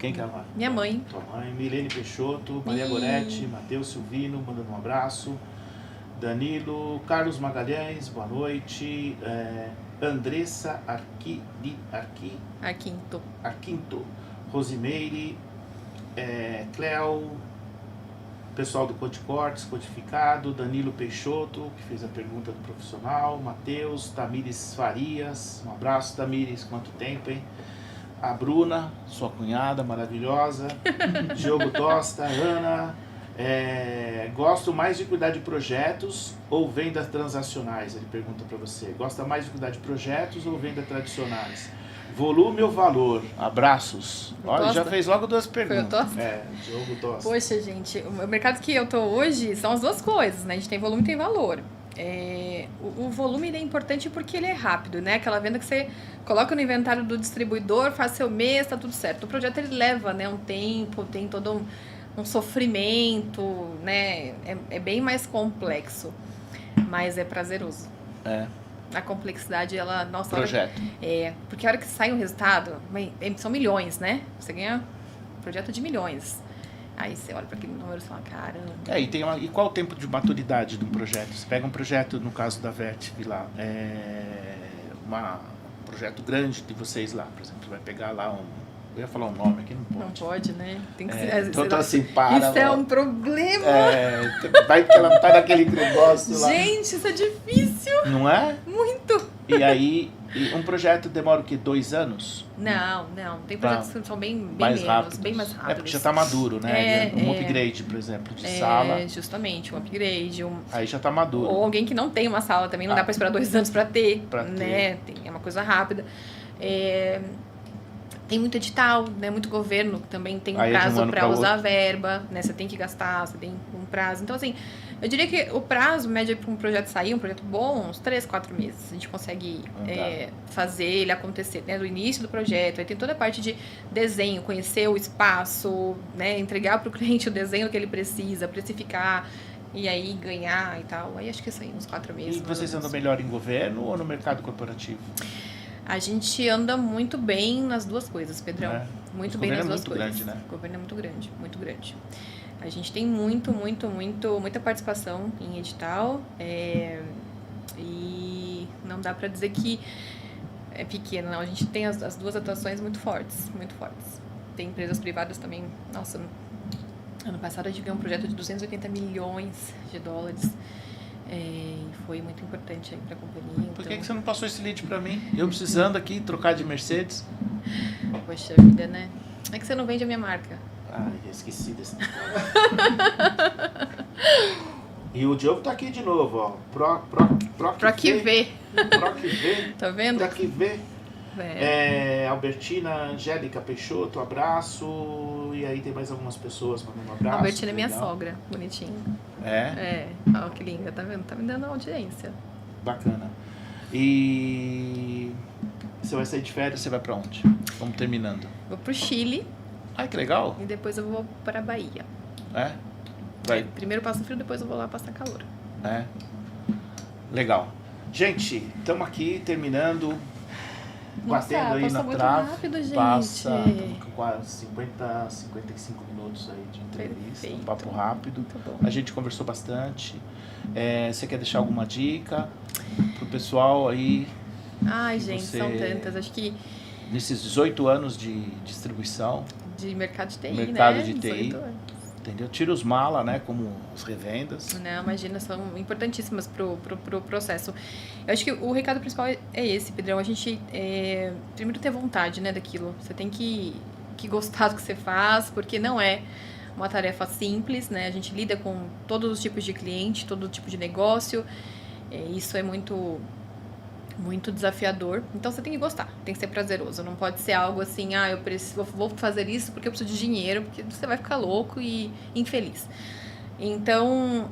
Quem que é a Marta? Minha mãe. Tua mãe. Milene Peixoto, Maria Goretti, Matheus Silvino, mandando um abraço. Danilo, Carlos Magalhães, boa noite. Andressa Arquinto. Rosimeire, Cleo, pessoal do Codicortes, Codificado, Danilo Peixoto, que fez a pergunta do profissional, Matheus, Tamires Farias, um abraço, Tamires, quanto tempo, hein? A Bruna, sua cunhada maravilhosa, Diogo Tosta, Ana, gosto mais de cuidar de projetos ou vendas transacionais? Ele pergunta para você, gosta mais de cuidar de projetos ou vendas tradicionais? Volume ou valor? Abraços. Olha, já fez logo duas perguntas. Foi o Tosta? Diogo Tosta. Poxa, gente, o mercado que eu tô hoje são as duas coisas, né? A gente tem volume e tem valor. O volume ele é importante porque ele é rápido, né? Aquela venda que você coloca no inventário do distribuidor, faz seu mês, tá tudo certo. O projeto ele leva, né, um tempo, tem todo um sofrimento, né? É bem mais complexo, mas é prazeroso. A complexidade, ela... Nossa, projeto. Porque a hora que sai um resultado, são milhões, né? Você ganha um projeto de milhões. Aí você olha para aquele número e fala, caramba. E qual o tempo de maturidade de um projeto? Você pega um projeto, no caso da Vertiv lá, um projeto grande de vocês lá, por exemplo, você vai pegar lá eu ia falar um nome aqui, não pode. Não pode, né? Tem que ser... Então assim, para. Isso é um problema. Vai que ela tá naquele negócio lá. Gente, isso é difícil. Não é? Muito. E aí, um projeto demora o quê? 2 anos? Não. Tem projetos que são bem mais menos, rápidos. bem mais rápidos. Porque já tá maduro, né? Um upgrade, por exemplo, de sala. Justamente, um upgrade. Aí já tá maduro. Ou alguém que não tem uma sala também, não dá para esperar 2 anos para ter. Né? É uma coisa rápida. Tem muito edital, né? Muito governo que também tem um prazo para usar a verba, né? Você tem que gastar, você tem um prazo. Então, assim, eu diria que o prazo médio para um projeto sair, um projeto bom, uns 3, 4 meses. A gente consegue fazer ele acontecer, né? Do início do projeto. Aí tem toda a parte de desenho, conhecer o espaço, né? Entregar para o cliente o desenho que ele precisa, precificar e aí ganhar e tal. Aí acho que isso aí, uns 4 meses. E vocês andam melhor em governo ou no mercado corporativo? A gente anda muito bem nas duas coisas, Pedrão. Muito bem nas duas coisas. Grande, né? O governo é muito grande, muito grande. A gente tem muita participação em edital. E não dá para dizer que é pequeno, não. A gente tem as duas atuações muito fortes, muito fortes. Tem empresas privadas também. Nossa, ano passado a gente ganhou um projeto de 280 milhões de dólares. Foi muito importante aí para a companhia. Por que você não passou esse lead para mim? Eu precisando aqui trocar de Mercedes. Poxa vida, né? É que você não vende a minha marca. Eu esqueci desse negócio. E o Diogo tá aqui de novo, ó. Pro que vê. Brock V. Tá vendo? Brock V. Albertina Angélica Peixoto, abraço. E aí tem mais algumas pessoas mandando um abraço. Albertina é minha sogra, bonitinho. É? Olha que linda, tá vendo? Tá me dando audiência. Bacana. E você vai sair de férias, você vai pra onde? Vamos terminando. Vou pro Chile. Ai, que legal. E depois eu vou pra Bahia. É? Vai. Primeiro passo frio, depois eu vou lá passar calor. É. Legal. Gente, estamos aqui terminando. Nossa, batendo aí passou na muito trave. rápido, gente. Estamos com quase 55 minutos aí de entrevista. Perfeito. Um papo rápido. Muito bom. A gente conversou bastante. Você quer deixar alguma dica pro pessoal aí? Ai, gente, são tantas. Acho que nesses 18 anos de distribuição. de mercado de TI, Mercado né? de TI. 18 anos. Entendeu? Tira os mala, né? Como as revendas. Não, imagina, são importantíssimas pro processo. Eu acho que o recado principal é esse, Pedrão. A gente, primeiro, ter vontade, né, daquilo. Você tem que gostar do que você faz, porque não é uma tarefa simples, né? A gente lida com todos os tipos de cliente, todo tipo de negócio. Isso é muito desafiador. Então, você tem que gostar, tem que ser prazeroso. Não pode ser algo assim, vou fazer isso porque eu preciso de dinheiro, porque você vai ficar louco e infeliz. Então,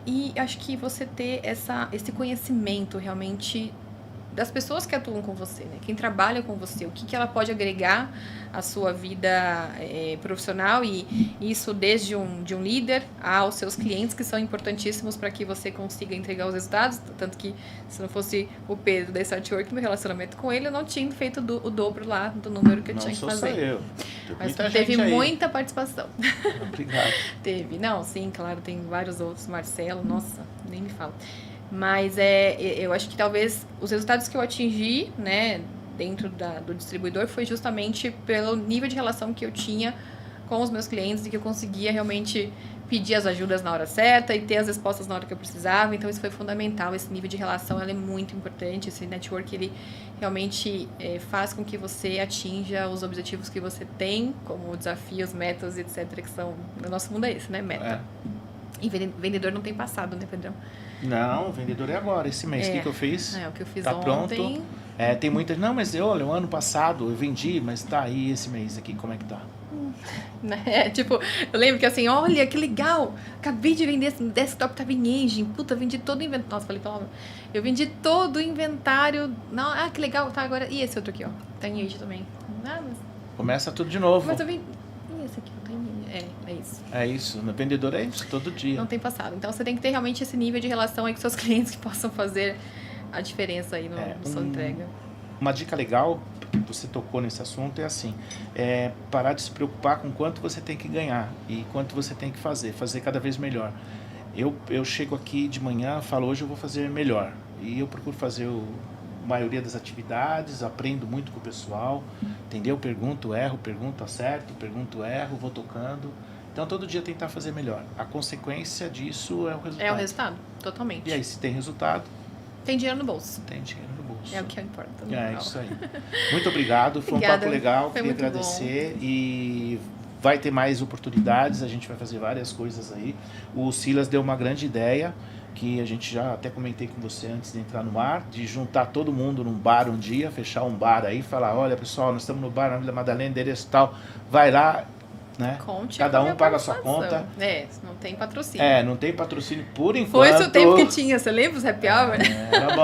e acho que você ter esse conhecimento realmente das pessoas que atuam com você, né? Quem trabalha com você, o que ela pode agregar à sua vida profissional, e isso desde de um líder aos seus clientes, que são importantíssimos para que você consiga entregar os resultados. Tanto que, se não fosse o Pedro da Startwork, meu relacionamento com ele, eu não tinha feito o dobro lá do número que eu tinha que fazer. Não sou só eu. Mas teve muita participação. Obrigado. Teve. Não, sim, claro, tem vários outros. Marcelo, nossa, nem me fala. Mas eu acho que talvez os resultados que eu atingi, né, dentro do distribuidor, foi justamente pelo nível de relação que eu tinha com os meus clientes, e que eu conseguia realmente pedir as ajudas na hora certa e ter as respostas na hora que eu precisava. Então isso foi fundamental. Esse nível de relação, ela é muito importante. Esse network, ele realmente faz com que você atinja os objetivos que você tem, como desafios, metas, etc, que são... O nosso mundo é esse, né? Meta. E vendedor não tem passado, né, Pedrão? Não, o vendedor é agora, esse mês. O que eu fiz? O que eu fiz tá ontem. Pronto. Tem muitas. Não, mas olha, o ano passado eu vendi, mas tá aí esse mês aqui, como é que tá? Tipo, eu lembro que assim, olha que legal, acabei de vender esse desktop, tava em Engine, puta, vendi todo o inventário. Nossa, falei palavra. Eu vendi todo o inventário. Não, que legal, tá agora. E esse outro aqui, ó, tá em Engine também. Mas... Começa tudo de novo. Mas eu vendi. E esse aqui, tá em Engine. É isso. É isso, no vendedor é isso, todo dia. Não tem passado. Então você tem que ter realmente esse nível de relação aí com seus clientes, que possam fazer a diferença aí na sua entrega. Uma dica legal, porque você tocou nesse assunto, é assim, parar de se preocupar com quanto você tem que ganhar e quanto você tem que fazer cada vez melhor. Eu chego aqui de manhã, falo, hoje eu vou fazer melhor, e eu procuro fazer a maioria das atividades, aprendo muito com o pessoal, entendeu? Pergunto, erro, pergunto, acerto, pergunto, erro, vou tocando. Então, todo dia tentar fazer melhor. A consequência disso é o resultado. É o resultado, totalmente. E aí, se tem resultado... Tem dinheiro no bolso. Tem dinheiro no bolso. É o que importa. Isso aí. Muito obrigado, foi Obrigada. Um papo legal, Foi queria muito agradecer. Bom. E vai ter mais oportunidades, a gente vai fazer várias coisas aí. O Silas deu uma grande ideia, que a gente já até comentei com você antes de entrar no ar, de juntar todo mundo num bar um dia, fechar um bar aí, falar, olha pessoal, nós estamos no bar na Vila Madalena, endereço tal, vai lá, né? Conte. Cada um paga a sua conta. Não tem patrocínio. Não tem patrocínio por enquanto. Foi esse o tempo que tinha, você lembra os happy hour? Era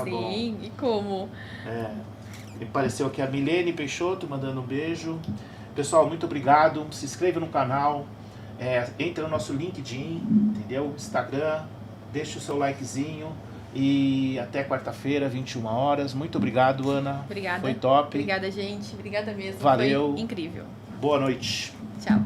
bom. Sim, e como? Apareceu aqui a Milene Peixoto mandando um beijo. Pessoal, muito obrigado. Se inscreva no canal. Entra no nosso LinkedIn, entendeu? Instagram. Deixa o seu likezinho. E até quarta-feira, 21 horas. Muito obrigado, Ana. Obrigada. Foi top. Obrigada, gente. Obrigada mesmo. Valeu. Foi incrível. Boa noite. Tchau.